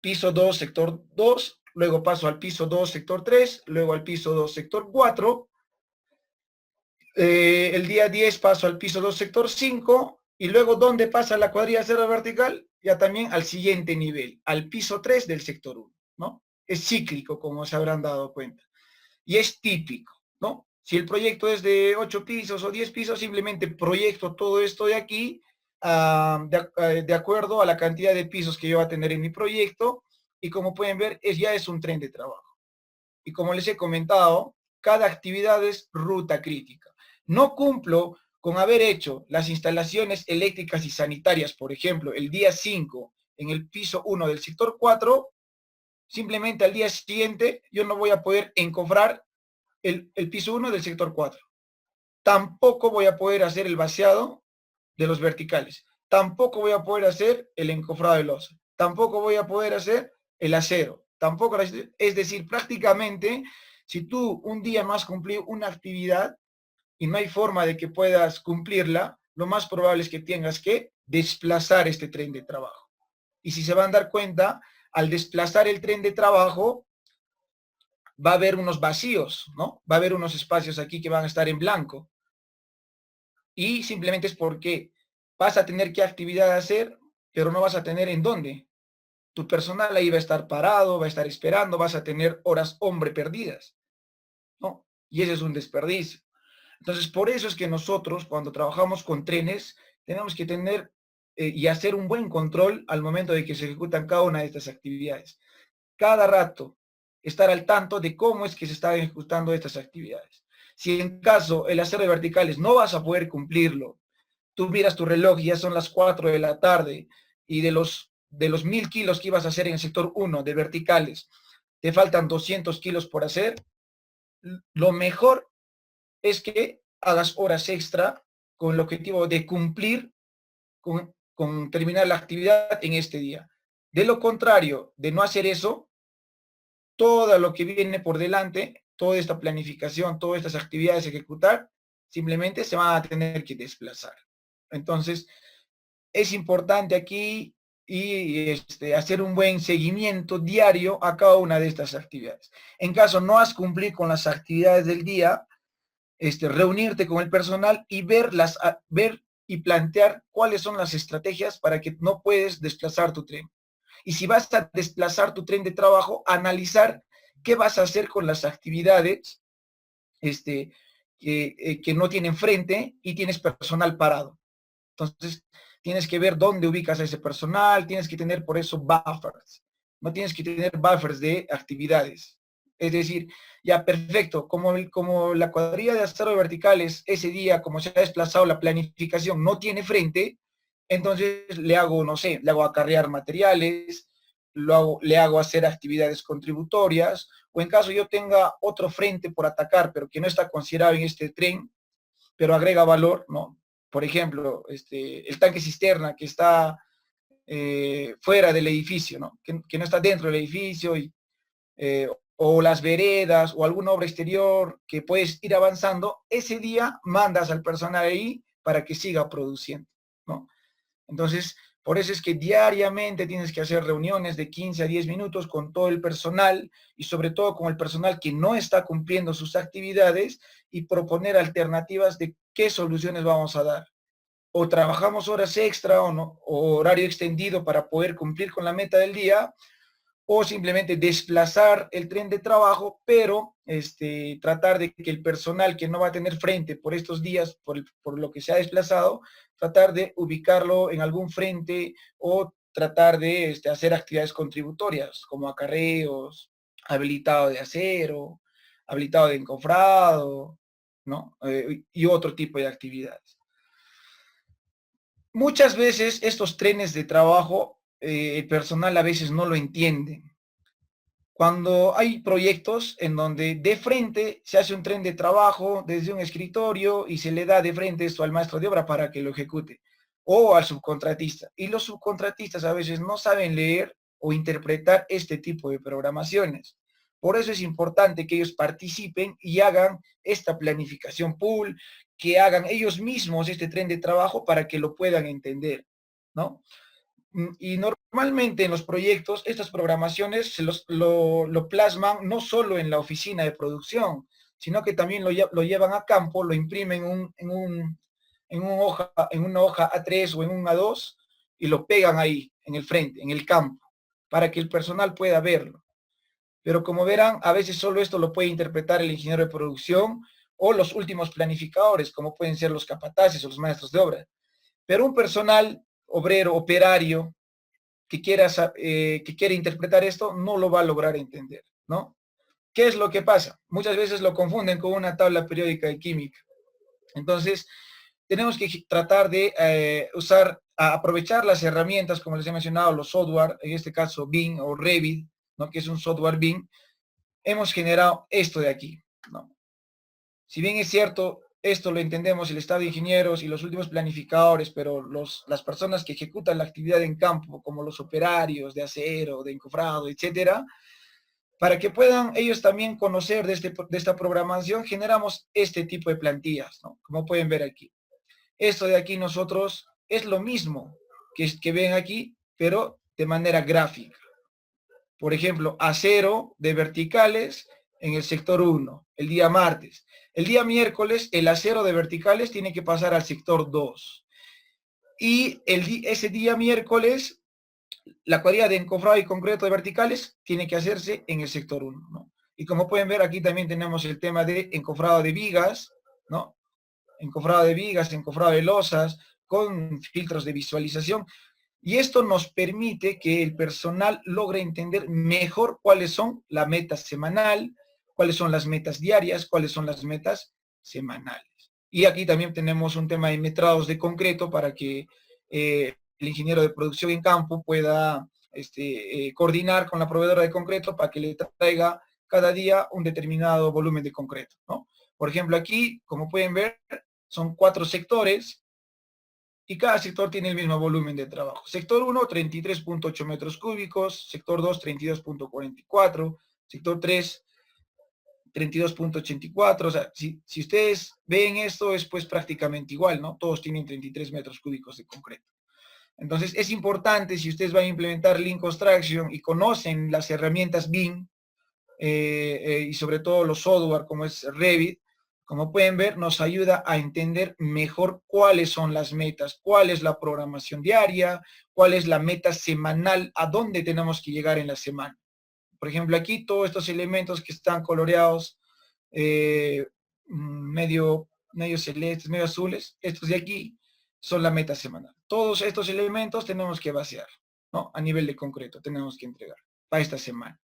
Piso 2, sector 2, luego paso al piso 2, sector 3, luego al piso 2, sector 4. El día 10 paso al piso 2, sector 5, y luego ¿dónde pasa la cuadrilla de acero vertical? Ya también al siguiente nivel, al piso 3 del sector 1, ¿no? Es cíclico, como se habrán dado cuenta. Y es típico, ¿no? Si el proyecto es de 8 pisos o 10 pisos, simplemente proyecto todo esto de aquí de acuerdo a la cantidad de pisos que yo voy a tener en mi proyecto, y como pueden ver, ya es un tren de trabajo. Y como les he comentado, cada actividad es ruta crítica. No cumplo con haber hecho las instalaciones eléctricas y sanitarias, por ejemplo, el día 5 en el piso 1 del sector 4, simplemente al día siguiente yo no voy a poder encofrar el piso 1 del sector 4. Tampoco voy a poder hacer el vaciado de los verticales. Tampoco voy a poder hacer el encofrado de losa. Tampoco voy a poder hacer el acero. Tampoco, es decir, prácticamente, si tú un día no has cumplido una actividad y no hay forma de que puedas cumplirla, lo más probable es que tengas que desplazar este tren de trabajo. Y si se van a dar cuenta, al desplazar el tren de trabajo, va a haber unos vacíos, ¿no? Va a haber unos espacios aquí que van a estar en blanco. Y simplemente es porque vas a tener qué actividad hacer, pero no vas a tener en dónde. Tu personal ahí va a estar parado, va a estar esperando, vas a tener horas hombre perdidas, ¿no? Y ese es un desperdicio. Entonces, por eso es que nosotros, cuando trabajamos con trenes, tenemos que tener y hacer un buen control al momento de que se ejecutan cada una de estas actividades. Cada rato, estar al tanto de cómo es que se están ejecutando estas actividades. Si en caso el acero de verticales no vas a poder cumplirlo, tú miras tu reloj y ya son las 4 de la tarde, y de los 1000 kilos que ibas a hacer en el sector 1 de verticales, te faltan 200 kilos por hacer, lo mejor es que hagas horas extra con el objetivo de cumplir con terminar la actividad en este día. De lo contrario, de no hacer eso, todo lo que viene por delante, toda esta planificación, todas estas actividades a ejecutar, simplemente se van a tener que desplazar. Entonces, es importante aquí hacer un buen seguimiento diario a cada una de estas actividades. En caso no has cumplido con las actividades del día, reunirte con el personal y ver y plantear cuáles son las estrategias para que no puedes desplazar tu tren. Y si vas a desplazar tu tren de trabajo, analizar qué vas a hacer con las actividades que no tienen frente y tienes personal parado. Entonces, tienes que ver dónde ubicas a ese personal, tienes que tener por eso buffers. No tienes que tener buffers de actividades. Es decir, ya perfecto, como la cuadrilla de acero verticales ese día, como se ha desplazado la planificación, no tiene frente, entonces le hago, no sé, le hago acarrear materiales, le hago hacer actividades contributorias, o en caso yo tenga otro frente por atacar, pero que no está considerado en este tren, pero agrega valor, ¿no? Por ejemplo, el tanque cisterna que está fuera del edificio, ¿no? Que no está dentro del edificio, o las veredas, o alguna obra exterior que puedes ir avanzando, ese día mandas al personal ahí para que siga produciendo, ¿no? Entonces, por eso es que diariamente tienes que hacer reuniones de 15 a 10 minutos con todo el personal, y sobre todo con el personal que no está cumpliendo sus actividades, y proponer alternativas de qué soluciones vamos a dar. O trabajamos horas extra o, no, o horario extendido para poder cumplir con la meta del día, o simplemente desplazar el tren de trabajo, pero tratar de que el personal que no va a tener frente por estos días, por lo que se ha desplazado, tratar de ubicarlo en algún frente, o tratar de hacer actividades contributorias, como acarreos, habilitado de acero, habilitado de encofrado, ¿no? Y otro tipo de actividades. Muchas veces estos trenes de trabajo, el personal a veces no lo entiende. Cuando hay proyectos en donde de frente se hace un tren de trabajo desde un escritorio y se le da de frente esto al maestro de obra para que lo ejecute, o al subcontratista. Y los subcontratistas a veces no saben leer o interpretar este tipo de programaciones. Por eso es importante que ellos participen y hagan esta planificación pool, que hagan ellos mismos este tren de trabajo para que lo puedan entender, ¿no? Y normalmente en los proyectos, estas programaciones lo plasman no solo en la oficina de producción, sino que también lo llevan a campo, lo imprimen en una hoja A3 o en un A2 y lo pegan ahí, en el frente, en el campo, para que el personal pueda verlo. Pero como verán, a veces solo esto lo puede interpretar el ingeniero de producción o los últimos planificadores, como pueden ser los capataces o los maestros de obra. Pero un personal obrero, operario, que quiere interpretar esto, no lo va a lograr entender, ¿no? ¿Qué es lo que pasa? Muchas veces lo confunden con una tabla periódica de química. Entonces, tenemos que tratar de aprovechar las herramientas, como les he mencionado, los software, en este caso BIM o Revit, ¿no? Que es un software BIM. Hemos generado esto de aquí, ¿no? Si bien es cierto, esto lo entendemos el estado de ingenieros y los últimos planificadores, pero las personas que ejecutan la actividad en campo, como los operarios de acero, de encofrado, etcétera, para que puedan ellos también conocer de esta programación, generamos este tipo de plantillas, ¿no? Como pueden ver aquí. Esto de aquí nosotros es lo mismo que ven aquí, pero de manera gráfica. Por ejemplo, acero de verticales en el sector 1, el día martes. El día miércoles, el acero de verticales tiene que pasar al sector 2. Y ese día miércoles, la cuadrilla de encofrado y concreto de verticales tiene que hacerse en el sector 1, ¿no? Y como pueden ver, aquí también tenemos el tema de encofrado de vigas, ¿no? Encofrado de vigas, encofrado de losas, con filtros de visualización. Y esto nos permite que el personal logre entender mejor cuáles son la meta semanal, cuáles son las metas diarias, cuáles son las metas semanales. Y aquí también tenemos un tema de metrados de concreto para que el ingeniero de producción en campo pueda coordinar con la proveedora de concreto para que le traiga cada día un determinado volumen de concreto, ¿no? Por ejemplo, aquí, como pueden ver, son 4 sectores y cada sector tiene el mismo volumen de trabajo. Sector 1, 33.8 metros cúbicos, sector 2, 32.44, sector 3, 32.84, o sea, si ustedes ven esto es pues prácticamente igual, ¿no? Todos tienen 33 metros cúbicos de concreto. Entonces es importante, si ustedes van a implementar Lean Construction y conocen las herramientas BIM, y sobre todo los software como es Revit, como pueden ver, nos ayuda a entender mejor cuáles son las metas, cuál es la programación diaria, cuál es la meta semanal, a dónde tenemos que llegar en la semana. Por ejemplo, aquí todos estos elementos que están coloreados, medio celestes, medio azules, estos de aquí son la meta semanal. Todos estos elementos tenemos que vaciar, ¿no? A nivel de concreto, tenemos que entregar para esta semana.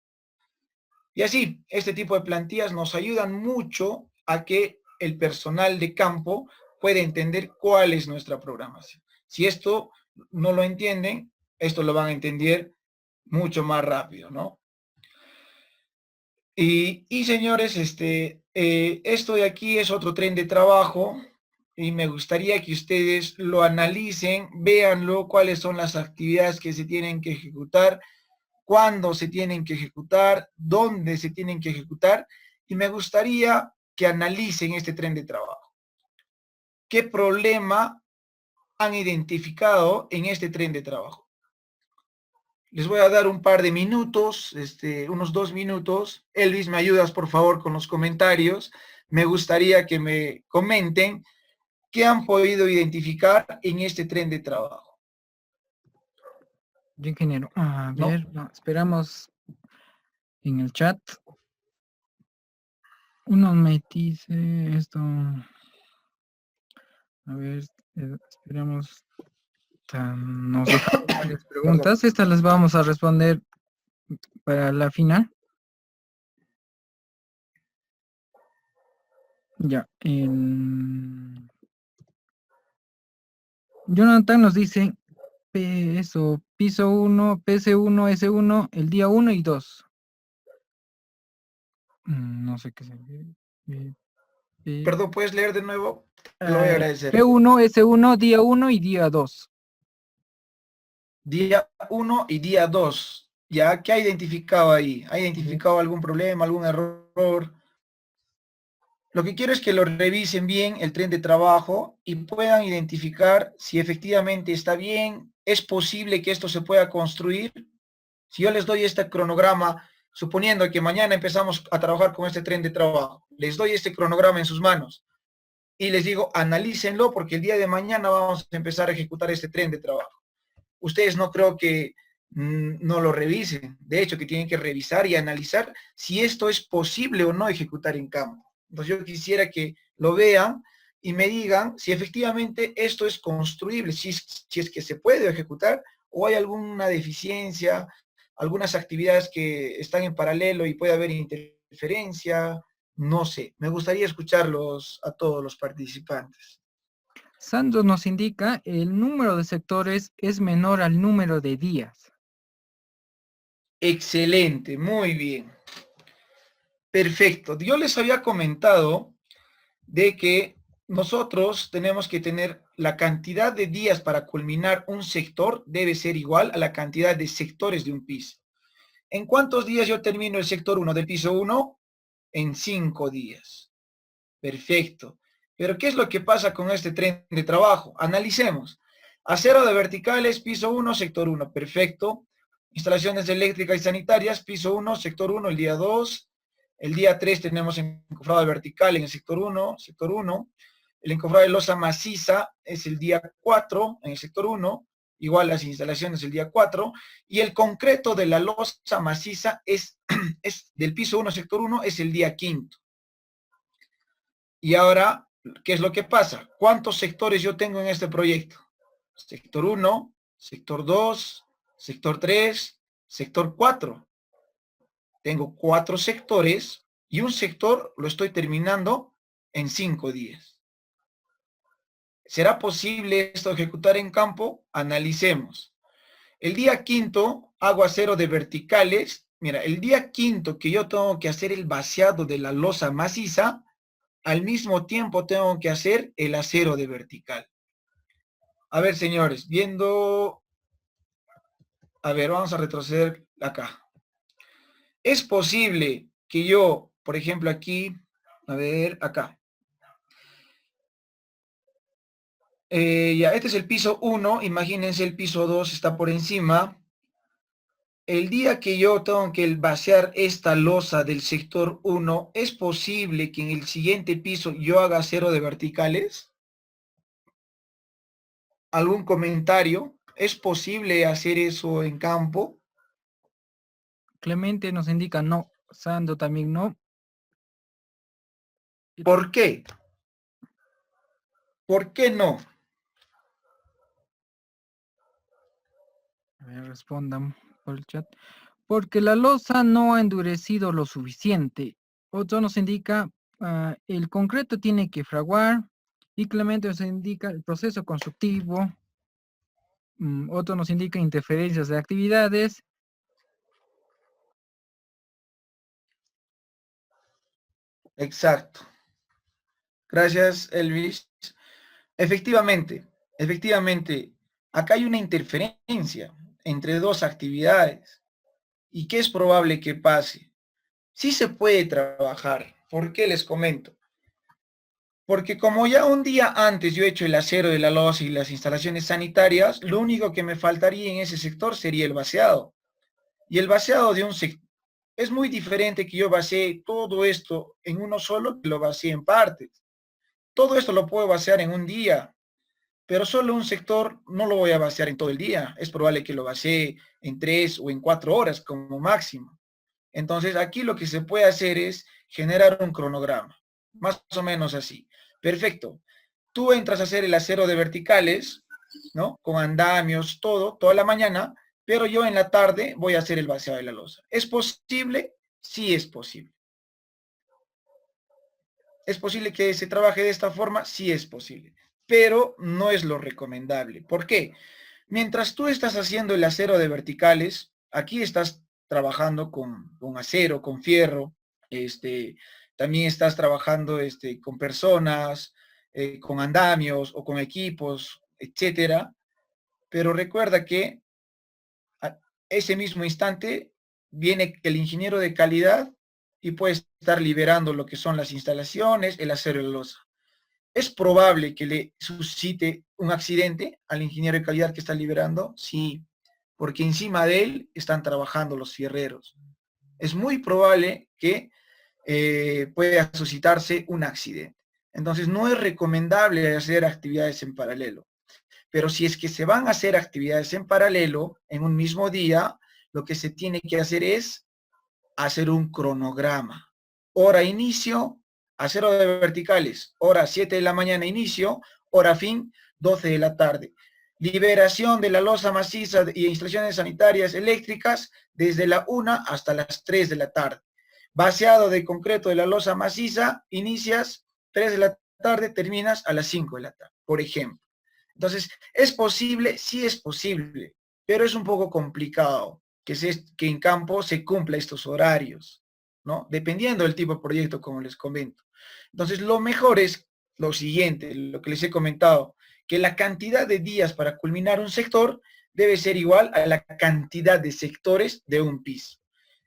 Y así, este tipo de plantillas nos ayudan mucho a que el personal de campo pueda entender cuál es nuestra programación. Si esto no lo entienden, esto lo van a entender mucho más rápido, ¿no? Y señores, esto de aquí es otro tren de trabajo y me gustaría que ustedes lo analicen, véanlo, cuáles son las actividades que se tienen que ejecutar, cuándo se tienen que ejecutar, dónde se tienen que ejecutar, y me gustaría que analicen este tren de trabajo. ¿Qué problema han identificado en este tren de trabajo? Les voy a dar un par de minutos, unos 2 minutos. Elvis, ¿me ayudas por favor con los comentarios? Me gustaría que me comenten qué han podido identificar en este tren de trabajo. Yo, ingeniero, a ¿No? ver, no, esperamos en el chat. Uno me dice esto. A ver, esperamos. Nos dejaron varias Perdón. preguntas. Estas las vamos a responder para la final. Ya. Jonathan nos dice eso, piso 1, PC1, S1, el día 1 y 2. No sé qué se Perdón, ¿puedes leer de nuevo? Te lo voy a agradecer. P1, S1, día 1 y día 2. Día 1 y día 2. ¿Ya? ¿Qué ha identificado ahí? ¿Ha identificado algún problema, algún error? Lo que quiero es que lo revisen bien el tren de trabajo y puedan identificar si efectivamente está bien, es posible que esto se pueda construir. Si yo les doy este cronograma, suponiendo que mañana empezamos a trabajar con este tren de trabajo, les doy este cronograma en sus manos y les digo, analícenlo porque el día de mañana vamos a empezar a ejecutar este tren de trabajo. Ustedes no creo que no lo revisen, de hecho que tienen que revisar y analizar si esto es posible o no ejecutar en campo. Entonces yo quisiera que lo vean y me digan si efectivamente esto es construible, si es que se puede ejecutar o hay alguna deficiencia, algunas actividades que están en paralelo y puede haber interferencia, no sé. Me gustaría escucharlos a todos los participantes. Sandro nos indica el número de sectores es menor al número de días. Excelente, muy bien. Perfecto. Yo les había comentado de que nosotros tenemos que tener la cantidad de días para culminar un sector debe ser igual a la cantidad de sectores de un piso. ¿En cuántos días yo termino el sector 1 del piso 1? En 5 días. Perfecto. Pero ¿qué es lo que pasa con este tren de trabajo? Analicemos. Acero de verticales, piso 1, sector 1. Perfecto. Instalaciones eléctricas y sanitarias, piso 1, sector 1, el día 2. El día 3 tenemos encofrado de vertical en el sector 1, sector 1. El encofrado de losa maciza es el día 4 en el sector 1, igual las instalaciones el día 4. Y el concreto de la losa maciza es del piso 1, sector 1, es el día 5. Y ahora, ¿qué es lo que pasa? ¿Cuántos sectores yo tengo en este proyecto? Sector 1, sector 2, sector 3, sector 4. Tengo 4 sectores y un sector lo estoy terminando en 5 días. ¿Será posible esto ejecutar en campo? Analicemos. El día 5 hago acero de verticales. Mira, el día 5 que yo tengo que hacer el vaciado de la losa maciza, al mismo tiempo tengo que hacer el acero de vertical. A ver, señores, viendo... A ver, vamos a retroceder acá. Es posible que yo, por ejemplo, aquí, a ver, acá. Ya, este es el piso 1, imagínense el piso 2 está por encima. El día que yo tengo que vaciar esta losa del sector 1, ¿es posible que en el siguiente piso yo haga acero de verticales? ¿Algún comentario? ¿Es posible hacer eso en campo? Clemente nos indica no. Sandro también no. ¿Por qué? ¿Por qué no? A ver, respondan por el chat. Porque la losa no ha endurecido lo suficiente. Otro nos indica el concreto tiene que fraguar. Y Clemente nos indica el proceso constructivo. Otro nos indica interferencias de actividades. Exacto. Gracias, Elvis. Efectivamente, acá hay una interferencia entre dos actividades. ¿Y qué es probable que pase? Sí se puede trabajar. ¿Por qué les comento? Porque como ya un día antes yo he hecho el acero de la losa y las instalaciones sanitarias, lo único que me faltaría en ese sector sería el vaciado. Y el vaciado de un sector es muy diferente que yo vacíe todo esto en uno solo que lo vacíe en partes. Todo esto lo puedo vaciar en un día, pero solo un sector no lo voy a vaciar en todo el día. Es probable que lo vacíe en 3 o en 4 horas como máximo. Entonces aquí lo que se puede hacer es generar un cronograma, más o menos así. Perfecto. Tú entras a hacer el acero de verticales ¿no? Con andamios, toda la mañana, pero yo en la tarde voy a hacer el vaciado de la losa. ¿Es posible? Sí es posible. ¿Es posible que se trabaje de esta forma? Sí es posible, pero no es lo recomendable. ¿Por qué? Mientras tú estás haciendo el acero de verticales, aquí estás trabajando con acero, con fierro, también estás trabajando con personas, con andamios o con equipos, etcétera. Pero recuerda que a ese mismo instante viene el ingeniero de calidad y puede estar liberando lo que son las instalaciones, el acero y la losa. ¿Es probable que le suscite un accidente al ingeniero de calidad que está liberando? Sí, porque encima de él están trabajando los fierreros. Es muy probable que pueda suscitarse un accidente. Entonces, no es recomendable hacer actividades en paralelo. Pero si es que se van a hacer actividades en paralelo en un mismo día, lo que se tiene que hacer es hacer un cronograma. Hora inicio, acero de verticales, hora 7 de la mañana inicio, hora fin 12 de la tarde. Liberación de la losa maciza y instalaciones sanitarias eléctricas desde la 1 hasta las 3 de la tarde. Vaciado de concreto de la losa maciza, inicias 3 de la tarde, terminas a las 5 de la tarde, por ejemplo. Entonces, ¿es posible? Sí es posible, pero es un poco complicado que en campo se cumpla estos horarios, ¿no? Dependiendo del tipo de proyecto, como les comento. Entonces, lo mejor es lo siguiente, lo que les he comentado, que la cantidad de días para culminar un sector debe ser igual a la cantidad de sectores de un piso.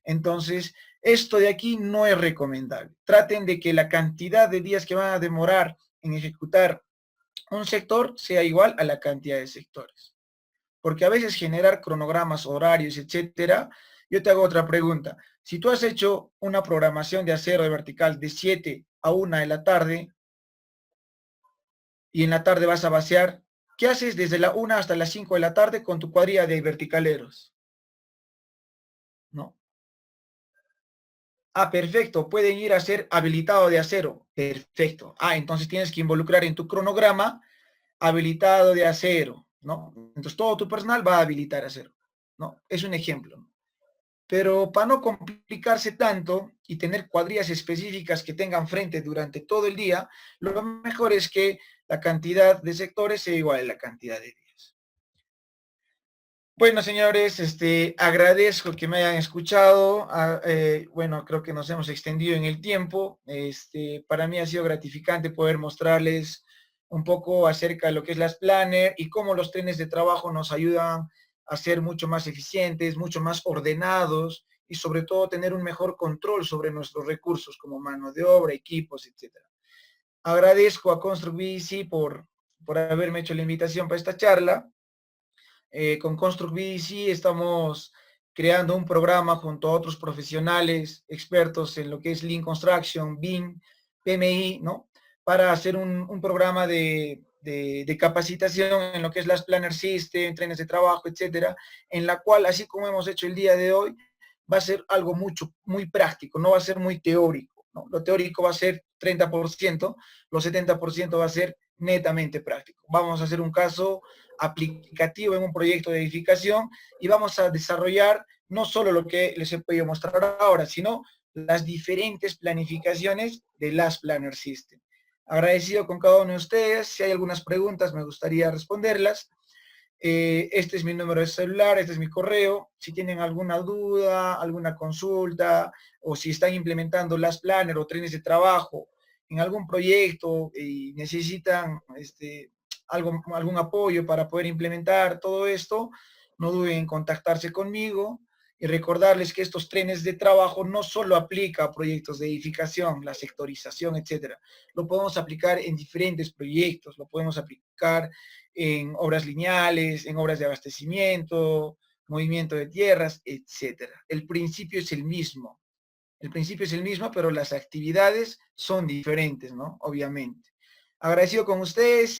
Entonces, esto de aquí no es recomendable. Traten de que la cantidad de días que van a demorar en ejecutar un sector sea igual a la cantidad de sectores. Porque a veces generar cronogramas, horarios, etcétera. Yo te hago otra pregunta. Si tú has hecho una programación de acero de vertical de 7 a 1 de la tarde y en la tarde vas a vaciar, ¿qué haces desde la 1 hasta las 5 de la tarde con tu cuadrilla de verticaleros? ¿No? Ah, perfecto, pueden ir a ser habilitado de acero. Perfecto. Ah, entonces tienes que involucrar en tu cronograma habilitado de acero, ¿no? Entonces todo tu personal va a habilitar acero, ¿no? Es un ejemplo, ¿no? Pero para no complicarse tanto y tener cuadrillas específicas que tengan frente durante todo el día, lo mejor es que la cantidad de sectores sea igual a la cantidad de días. Bueno, señores, agradezco que me hayan escuchado. Bueno, creo que nos hemos extendido en el tiempo. Para mí ha sido gratificante poder mostrarles un poco acerca de lo que es las planner y cómo los trenes de trabajo nos ayudan a ser mucho más eficientes, mucho más ordenados y sobre todo tener un mejor control sobre nuestros recursos como mano de obra, equipos, etcétera. Agradezco a Construct BDC por haberme hecho la invitación para esta charla. Con Construct BDC estamos creando un programa junto a otros profesionales, expertos en lo que es Lean Construction, BIM, PMI, ¿no? Para hacer un programa de capacitación en lo que es las Planner System, trenes de trabajo, etcétera, en la cual, así como hemos hecho el día de hoy, va a ser algo muy práctico, no va a ser muy teórico, ¿no? Lo teórico va a ser 30%, los 70% va a ser netamente práctico. Vamos a hacer un caso aplicativo en un proyecto de edificación y vamos a desarrollar no solo lo que les he podido mostrar ahora, sino las diferentes planificaciones de las Planner System. Agradecido con cada uno de ustedes. Si hay algunas preguntas, me gustaría responderlas. Este es mi número de celular, este es mi correo. Si tienen alguna duda, alguna consulta, o si están implementando las Planner o trenes de trabajo en algún proyecto y necesitan algún apoyo para poder implementar todo esto, no duden en contactarse conmigo y recordarles que estos trenes de trabajo no solo aplica a proyectos de edificación, la sectorización, etcétera. Lo podemos aplicar en diferentes proyectos, lo podemos aplicar en obras lineales, en obras de abastecimiento, movimiento de tierras, etcétera. El principio es el mismo. El principio es el mismo, pero las actividades son diferentes, ¿no? Obviamente. Agradecido con ustedes.